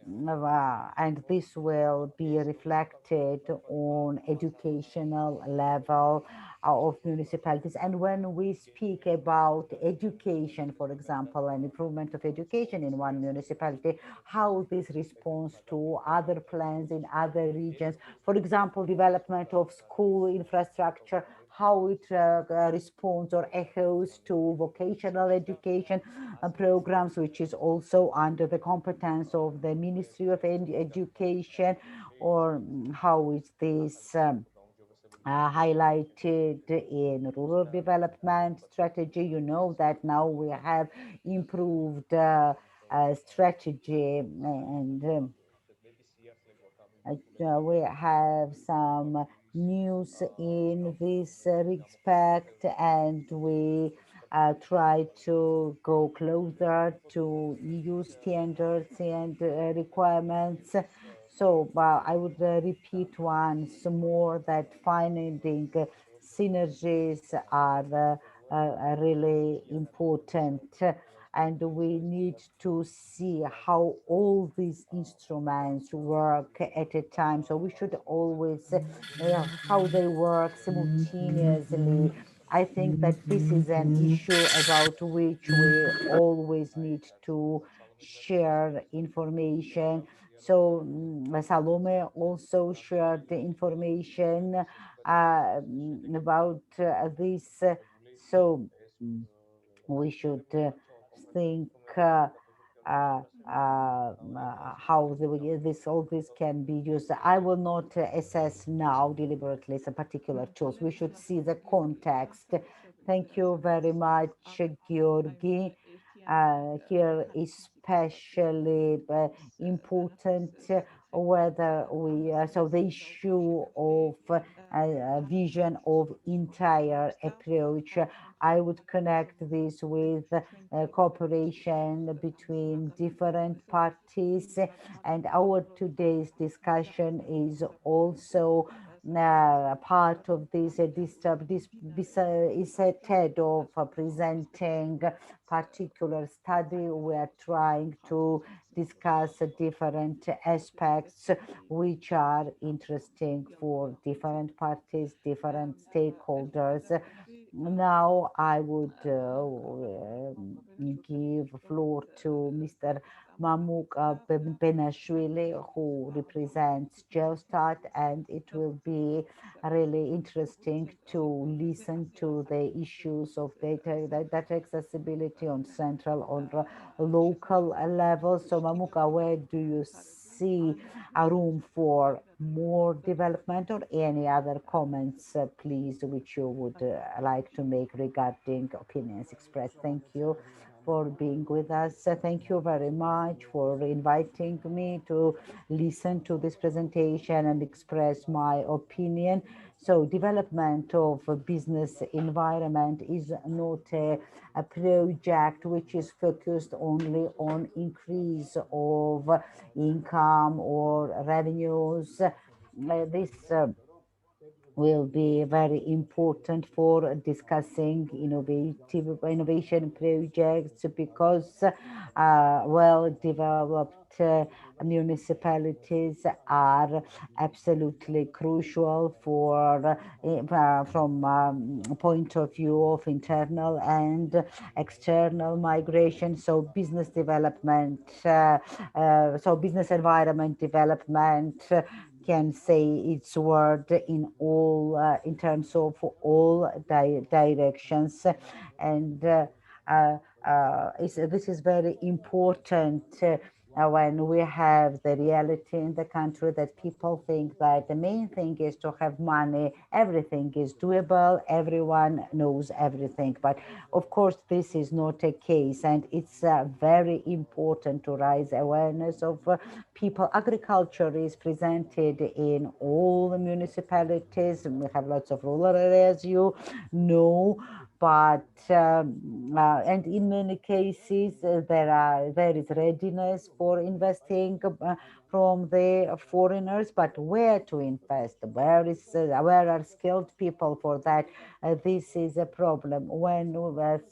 and this will be reflected on educational level of municipalities. And when we speak about education, for example, an improvement of education in one municipality, how this responds to other plans in other regions, for example, development of school infrastructure, how it responds or echoes to vocational education programs, which is also under the competence of the Ministry of Education, or how is this highlighted in rural development strategy. You know that now we have improved strategy, and we have some news in this respect, and we try to go closer to EU standards and requirements. So I would repeat once more that finding synergies are really important, and we need to see how all these instruments work at a time. So we should always how they work simultaneously. I think that this is an issue about which we always need to share information. So Salome also shared the information about this. So we should think how all this can be used. I will not assess now deliberately some particular tools. We should see the context. Thank you very much, Georgi. Here especially important whether we so the issue of vision of entire approach. I would connect this with cooperation between different parties, and our today's discussion is also part of this. This is a TED of presenting particular study. We are trying to discuss different aspects which are interesting for different parties, different stakeholders. Now I would give floor to Mr. Mamuk Benashvili, who represents Geostat, and it will be really interesting to listen to the issues of data accessibility on central or local level. So Mamuka, where do you see a room for more development, or any other comments, please, which you would like to make regarding opinions expressed? Thank you for being with us. Thank you very much for inviting me to listen to this presentation and express my opinion. So development of a business environment is not a project which is focused only on increase of income or revenues. This will be very important for discussing innovation projects, because well-developed municipalities are absolutely crucial for from point of view of internal and external migration. So business development, so business environment development can say its word in all in terms of all directions, and this is very important when we have the reality in the country that people think that the main thing is to have money, everything is doable, everyone knows everything. But of course, this is not a case, and it's very important to raise awareness of people. Agriculture is presented in all the municipalities. We have lots of rural areas, you know, but and in many cases there is readiness for investing from the foreigners, but where to invest, where are skilled people for that? This is a problem when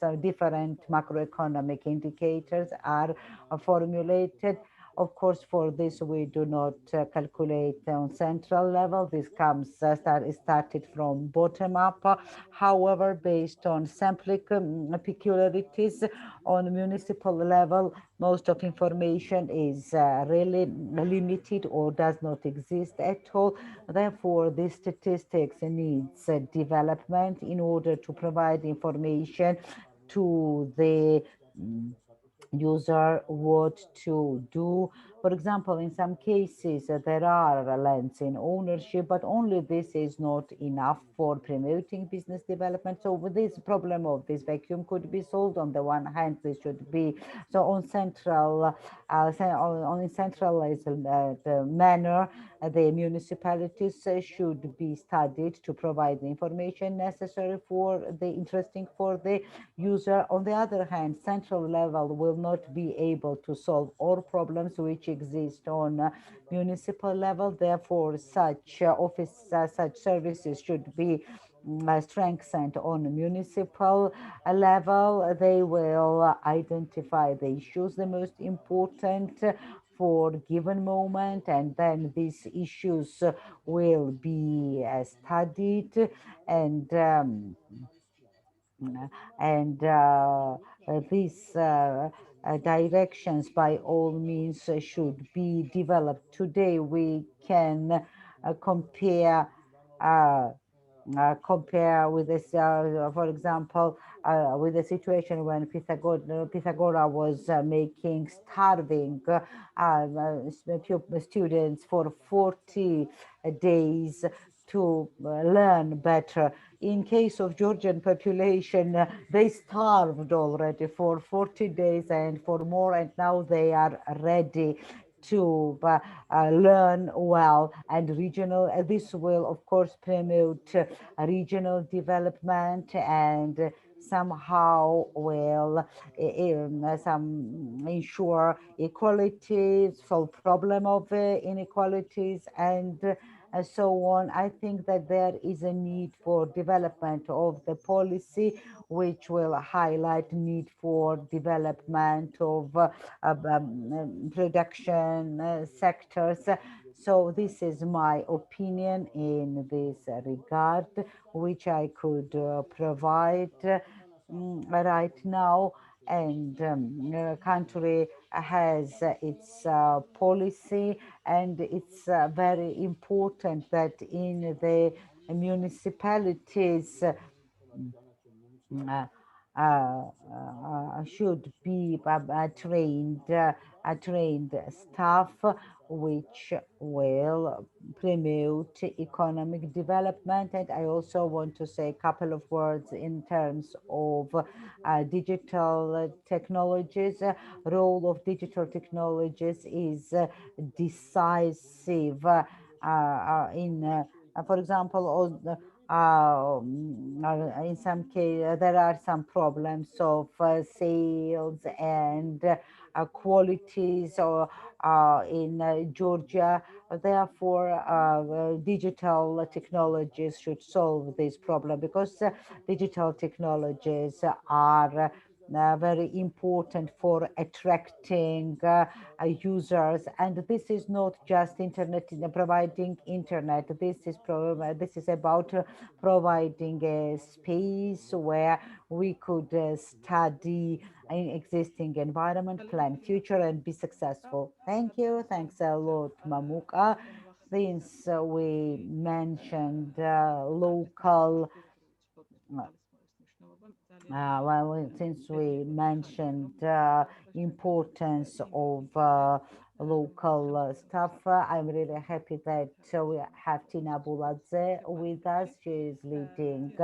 some different macroeconomic indicators are formulated. Of course, for this, we do not calculate on central level. This comes started from bottom up. However, based on sampling peculiarities on municipal level, most of information is really limited or does not exist at all. Therefore, this statistics needs development in order to provide information to the user what to do. For example, in some cases, there are lands in ownership, but only this is not enough for promoting business development. So with this problem of this vacuum could be solved. On the one hand, this should be so on central, on a centralized manner. The municipalities should be studied to provide the information necessary for the interesting for the user. On the other hand, central level will not be able to solve all problems which exist on municipal level. Therefore, such such services should be strengthened on municipal level. They will identify the issues, the most important for given moment, and then these issues will be studied and these directions by all means should be developed. Today we can compare with this, for example, with the situation when Pythagora was making starving students for 40 days to learn better. In case of Georgian population, they starved already for 40 days and for more, and now they are ready to learn well and regional. This will, of course, promote regional development and somehow will ensure equality, solve problem of inequalities, and so on. I think that there is a need for development of the policy, which will highlight need for development of production sectors. So this is my opinion in this regard, which I could provide right now. And country has its policy, and it's very important that in the municipalities should be trained staff which will promote economic development. And I also want to say a couple of words in terms of digital technologies. Role of digital technologies is decisive in, for example, in some case, there are some problems of sales and qualities or in Georgia. Therefore, digital technologies should solve this problem, because digital technologies are very important for attracting users. And this is not just internet, providing internet. This is about providing a space where we could study an existing environment, plan future, and be successful. Thank you. Thanks a lot, Mamuka. Since we mentioned local since we mentioned importance of local stuff, I'm really happy that we have Tina Buladze with us. She is leading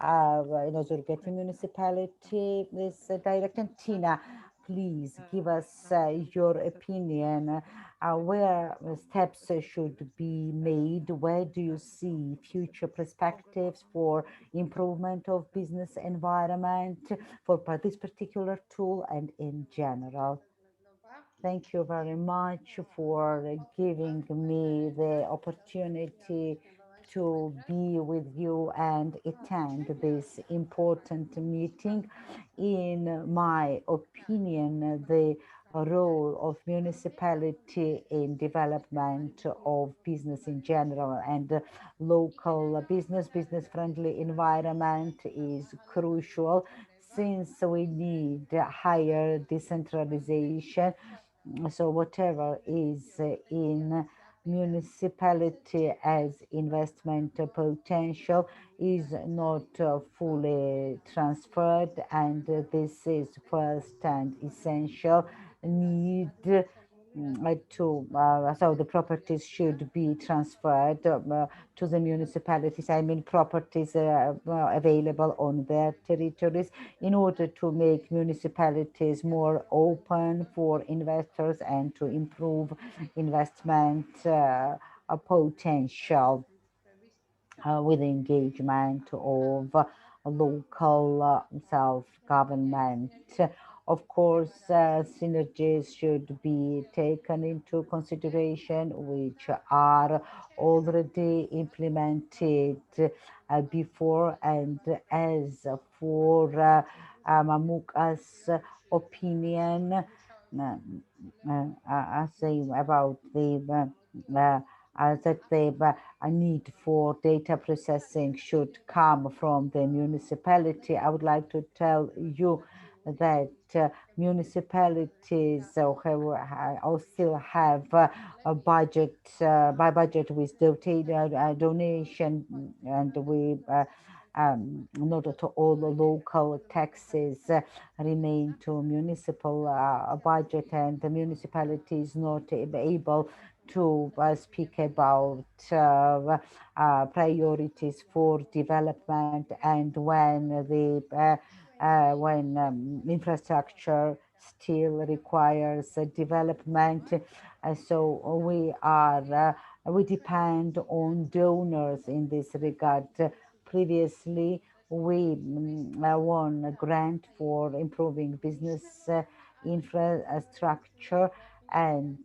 Zurgeti municipality, this director. Tina, please give us your opinion. Where steps should be made? Where do you see future perspectives for improvement of business environment for this particular tool and in general? Thank you very much for giving me the opportunity to be with you and attend this important meeting. In my opinion, the role of municipality in development of business in general, and local business-friendly environment is crucial, since we need higher decentralization. So whatever is in municipality as investment potential is not fully transferred, and this is first and essential need so the properties should be transferred to the municipalities. I mean, properties available on their territories, in order to make municipalities more open for investors and to improve investment potential with engagement of local self-government. Of course, synergies should be taken into consideration, which are already implemented before. And as for Mamuka's opinion, saying about the that the need for data processing should come from the municipality. I would like to tell you that municipalities still have a budget by budget with donation, and we not at all the local taxes remain to municipal budget, and the municipality is not able to speak about priorities for development, and when the infrastructure still requires development. So we depend on donors in this regard. Previously, we won a grant for improving business infrastructure, and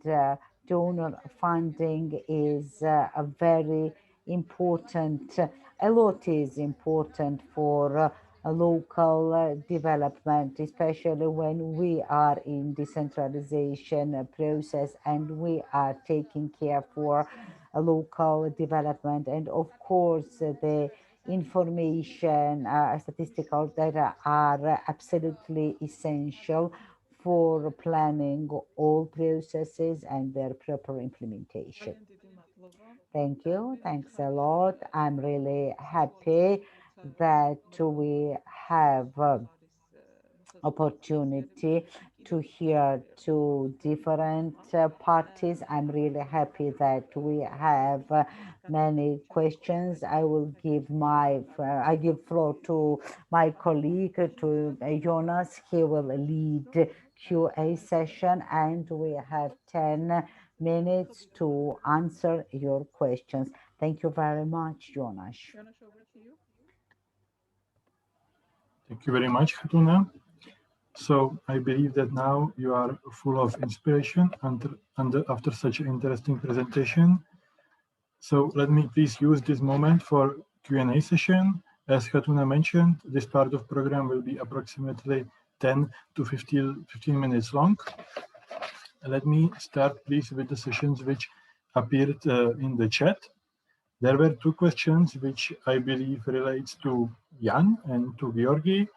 donor funding is a very important. A lot is important for local development, especially when we are in decentralization process and we are taking care for local development. And of course, the information, statistical data are absolutely essential for planning all processes and their proper implementation. Thank you. Thanks a lot. I'm really happy that we have opportunity to hear two different parties. I'm really happy that we have many questions. I will give I give floor to my colleague, to Jonas. He will lead QA session, and we have 10 minutes to answer your questions. Thank you very much, Jonas. Jonas, over to you. Thank you very much, Hatuna. So I believe that now you are full of inspiration after such an interesting presentation. So let me please use this moment for Q&A session. As Hatuna mentioned, this part of program will be approximately 10 to 15 minutes long. Let me start please with the sessions which appeared in the chat. There were two questions which I believe relates to Jan and to Georgi.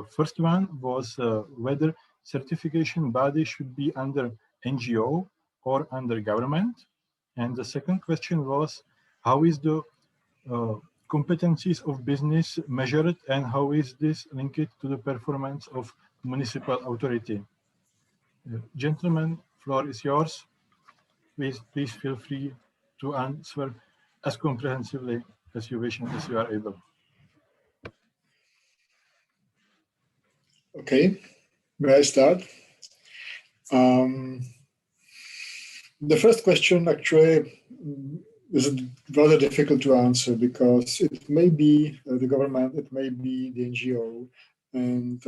First one was whether certification body should be under NGO or under government. And the second question was, how is the competencies of business measured, and how is this linked to the performance of municipal authority? Gentlemen, floor is yours. Please feel free to answer as comprehensively as you wish and as you are able. Okay, may I start? The first question actually is rather difficult to answer, because it may be the government, it may be the NGO, and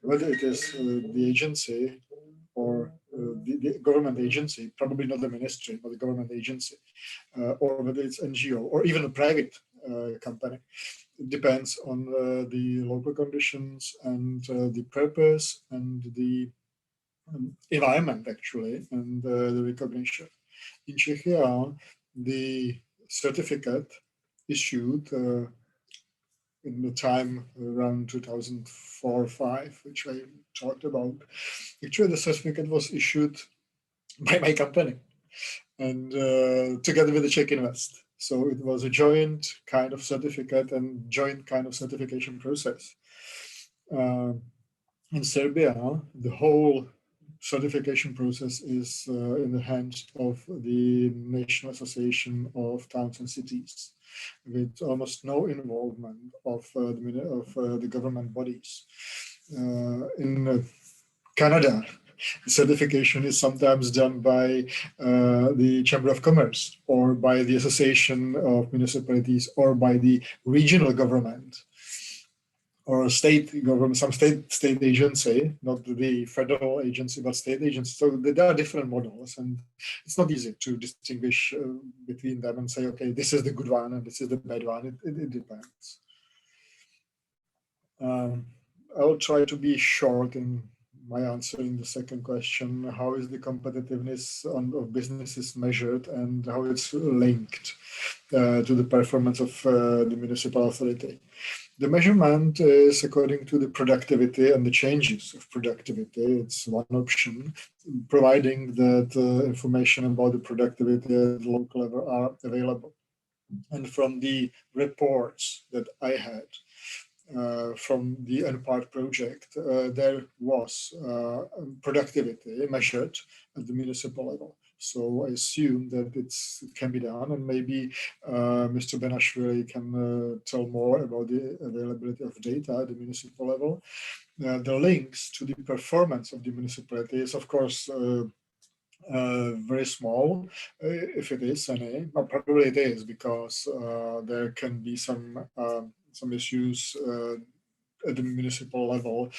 whether it is the agency or the government agency, probably not the ministry, but the government agency, or whether it's NGO or even a private company. It depends on the local conditions and the purpose and the environment actually, and the recognition. In Czechia, the certificate issued in the time around 2004 or 5, which I talked about. Actually, the certificate was issued by my company and together with the Czech Invest. So it was a joint kind of certificate and joint kind of certification process. In Serbia, the whole certification process is in the hands of the National Association of Towns and Cities, with almost no involvement of the government bodies. In Canada, the certification is sometimes done by the Chamber of Commerce or by the Association of Municipalities or by the regional government or state government, some state agency, not the federal agency, but state agency. So there are different models, and it's not easy to distinguish between them and say, okay, this is the good one and this is the bad one. It depends. I'll try to be short in my answering the second question. How is the competitiveness of businesses measured and how it's linked to the performance of the municipal authority? The measurement is according to the productivity and the changes of productivity. It's one option, providing that information about the productivity at the local level are available. And from the reports that I had from the NPART project, there was productivity measured at the municipal level. So I assume that it can be done, and maybe Mr. Benashvili can tell more about the availability of data at the municipal level. The links to the performance of the municipality is, of course, very small, if it is any, but probably it is, because there can be some issues at the municipal level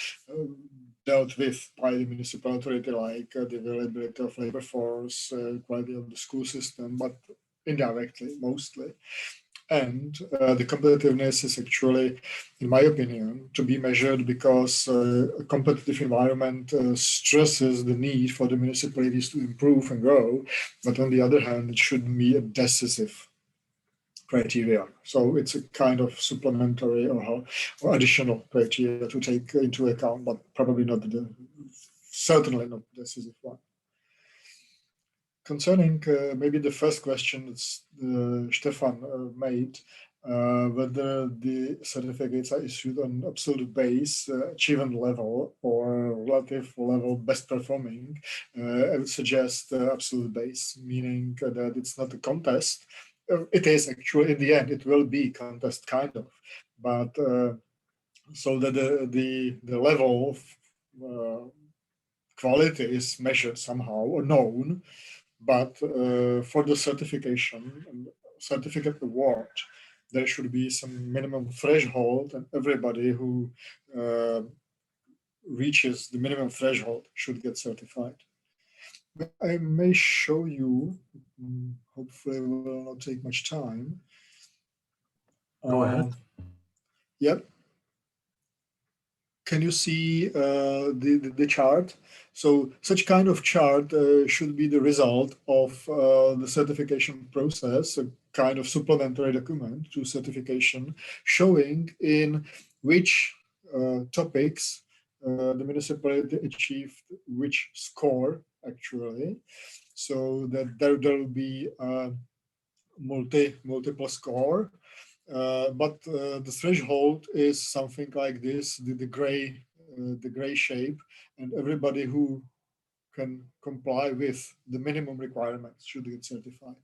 dealt with by the municipal authority, like the availability of labor force, quality of the school system, but indirectly, mostly. And the competitiveness is actually, in my opinion, to be measured because a competitive environment stresses the need for the municipalities to improve and grow. But on the other hand, it shouldn't be a decisive criteria. So it's a kind of supplementary or additional criteria to take into account, but probably not certainly not the decisive one. Concerning maybe the first question that Stefan made, whether the certificates are issued on absolute base, achievement level, or relative level best performing, I would suggest absolute base, meaning that it's not a contest. It is actually, in the end, it will be contest kind of, but so that the level of quality is measured somehow or known. But for the certificate award, there should be some minimum threshold, and everybody who reaches the minimum threshold should get certified. I may show you, hopefully it will not take much time. Go ahead. Yep. Can you see the chart? So such kind of chart should be the result of the certification process, a kind of supplementary document to certification, showing in which topics the municipality achieved which score actually, so that there will be a multiple score. But the threshold is something like this, the gray shape, and everybody who can comply with the minimum requirements should get certified.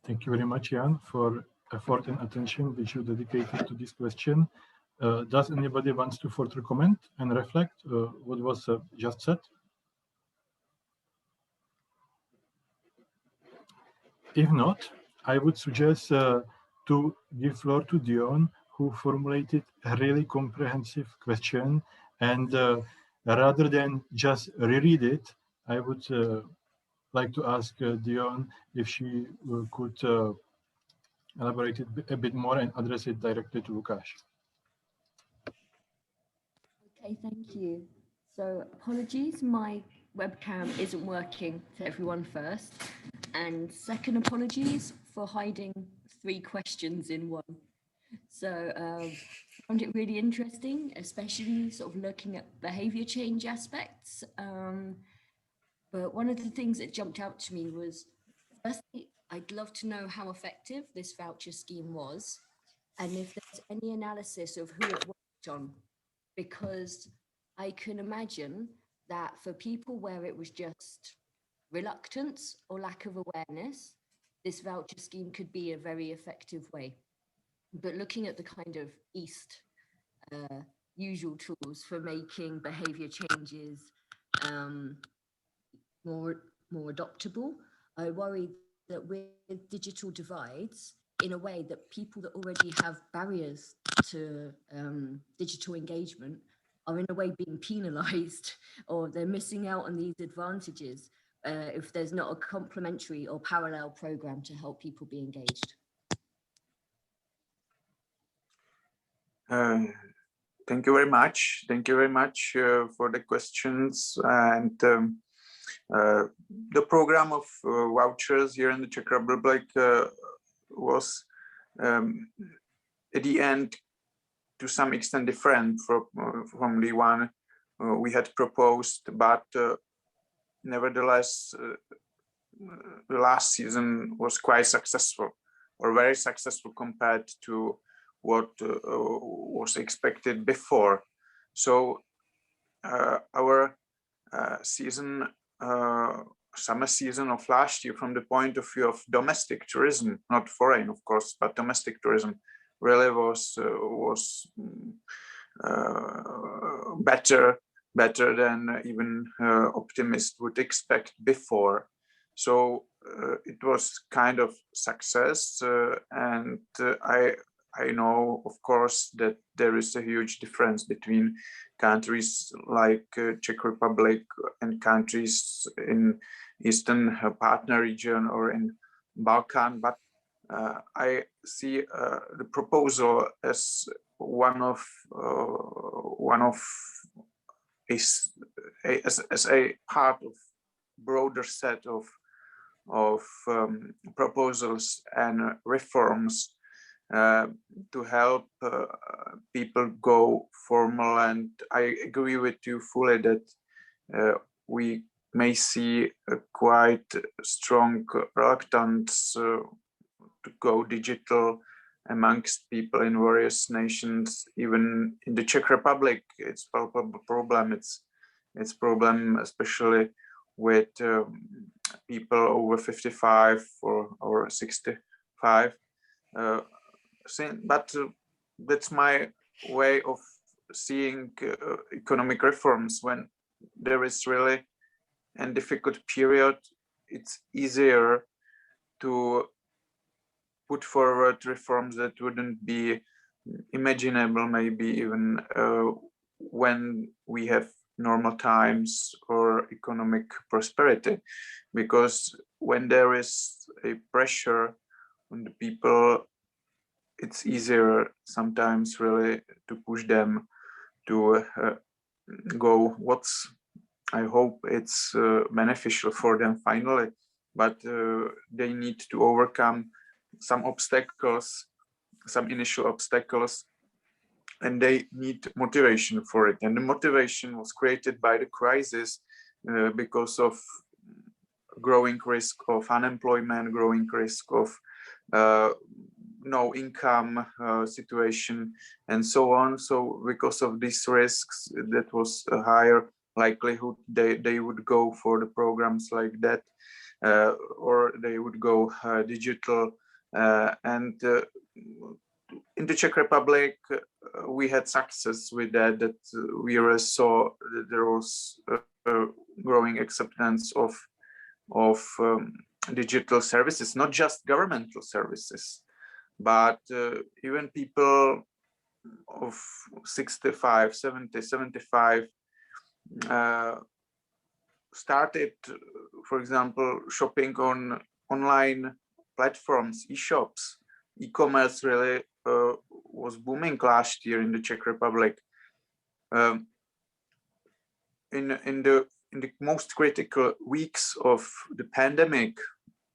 Thank you very much, Jan, for effort and attention which you dedicated to this question. Does anybody want to further comment and reflect what was just said? If not, I would suggest to give floor to Dion, who formulated a really comprehensive question. And rather than just reread it, I would like to ask Dion if she could elaborate it a bit more and address it directly to Lukáš. Okay, thank you. So apologies, my webcam isn't working to everyone first. And second, apologies for hiding 3 questions in one. So I found it really interesting, especially sort of looking at behavior change aspects. But one of the things that jumped out to me was, firstly, I'd love to know how effective this voucher scheme was, and if there's any analysis of who it worked on, because I can imagine that for people where it was just reluctance or lack of awareness, this voucher scheme could be a very effective way. But looking at the kind of usual tools for making behavior changes more adoptable, I worry that with digital divides, in a way that people that already have barriers to digital engagement are in a way being penalized, or they're missing out on these advantages if there's not a complementary or parallel program to help people be engaged. Thank you very much. Thank you very much for the questions. And the program of vouchers here in the Czech Republic was at the end to some extent different from the one we had proposed, but nevertheless the last season was quite successful, or very successful compared to what was expected before. So our season, summer season of last year, from the point of view of domestic tourism, not foreign of course, but domestic tourism, really was better than even optimists would expect before. So it was kind of success, and I know, of course, that there is a huge difference between countries like Czech Republic and countries in Eastern Partner region or in Balkan, but I see the proposal as one of as a part of broader set of proposals and reforms to help people go formal. And I agree with you fully that we may see a quite strong reluctance to go digital amongst people in various nations. Even in the Czech Republic, it's a problem. It's problem especially with people over 55 or 65. But that's my way of seeing economic reforms. When there is really a difficult period, it's easier to put forward reforms that wouldn't be imaginable, maybe even when we have normal times or economic prosperity. Because when there is a pressure on the people, it's easier sometimes really to push them to go what's, I hope it's beneficial for them finally, but they need to overcome some obstacles, some initial obstacles, and they need motivation for it. And the motivation was created by the crisis because of growing risk of unemployment, growing risk of no income situation, and so on. So because of these risks, that was a higher likelihood they would go for the programs like that, or they would go digital. And in the Czech Republic, we had success with that we really saw that there was growing acceptance of digital services, not just governmental services, but even people of 65, 70, 75 started, for example, shopping on online platforms, e-shops. E-commerce really was booming last year in the Czech Republic. in the most critical weeks of the pandemic,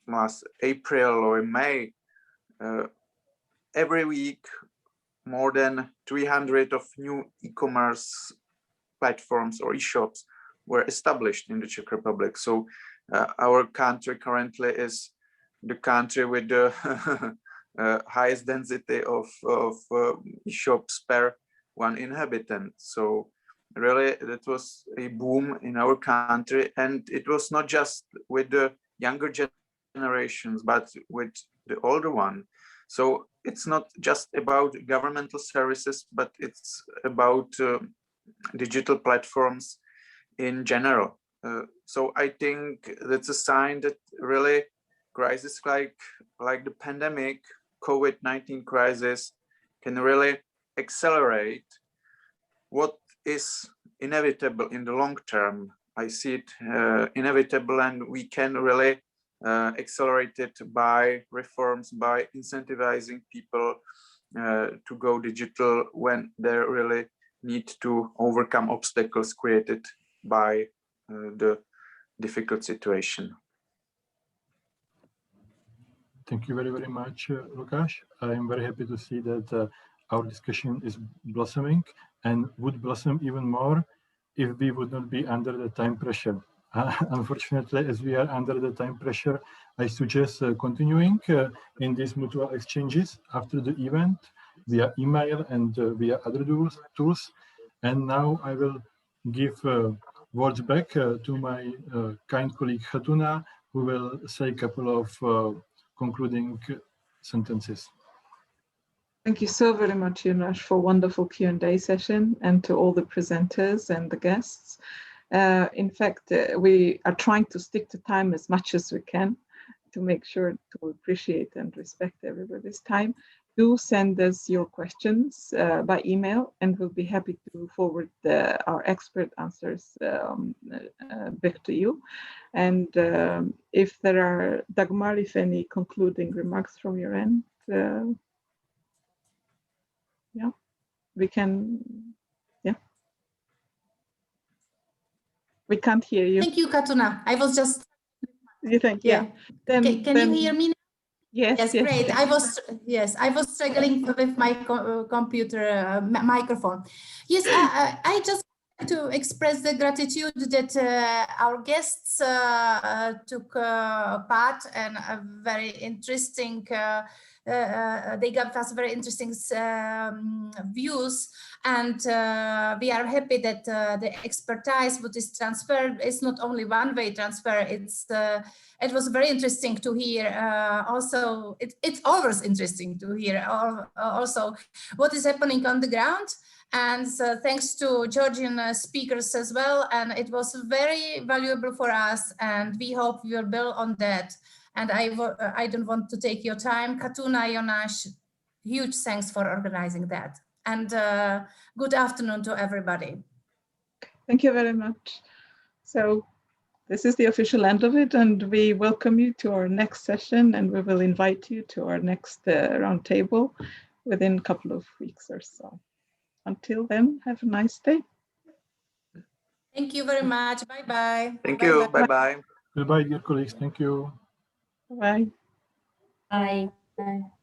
last April or May, every week more than 300 of new e-commerce platforms or e-shops were established in the Czech Republic. So our country currently is the country with the highest density of e-shops per one inhabitant. So really that was a boom in our country, and it was not just with the younger generations, but with the older one. So it's not just about governmental services, but it's about digital platforms in general. So I think that's a sign that really crisis like the pandemic, COVID-19 crisis can really accelerate what is inevitable in the long term. I see it inevitable, and we can really accelerate it by reforms, by incentivizing people to go digital when they really need to overcome obstacles created by the difficult situation. Thank you very, very much, Lukáš. I am very happy to see that our discussion is blossoming and would blossom even more if we would not be under the time pressure. Unfortunately, as we are under the time pressure, I suggest continuing in these mutual exchanges after the event via email and via other tools. And now I will give words back to my kind colleague Khatuna, who will say a couple of concluding sentences. Thank you so very much, Jonas, for a wonderful Q&A session, and to all the presenters and the guests. In fact, we are trying to stick to time as much as we can to make sure to appreciate and respect everybody's time. Do send us your questions by email, and we'll be happy to forward our expert answers back to you. And if there are, Dagmar, if any concluding remarks from your end, yeah, we can, yeah. We can't hear you. Thank you, Khatuna. I was just. You think, yeah. Then, can you hear me now? Yes, yes, great. I was struggling with my computer microphone. Yes, I just want to express the gratitude that our guests took part, and a very interesting. They gave us very interesting views, and we are happy that the expertise what is transferred is not only one-way transfer. It was very interesting to hear. Also, it's always interesting to hear also what is happening on the ground. And thanks to Georgian speakers as well. And it was very valuable for us, and we hope we will build on that. And I don't want to take your time. Khatuna, Jonas, huge thanks for organizing that. And good afternoon to everybody. Thank you very much. So this is the official end of it, and we welcome you to our next session, and we will invite you to our next roundtable within a couple of weeks or so. Until then, have a nice day. Thank you very much. Bye-bye. Thank you. Bye-bye. Goodbye, dear colleagues. Thank you. Bye. Bye. Bye.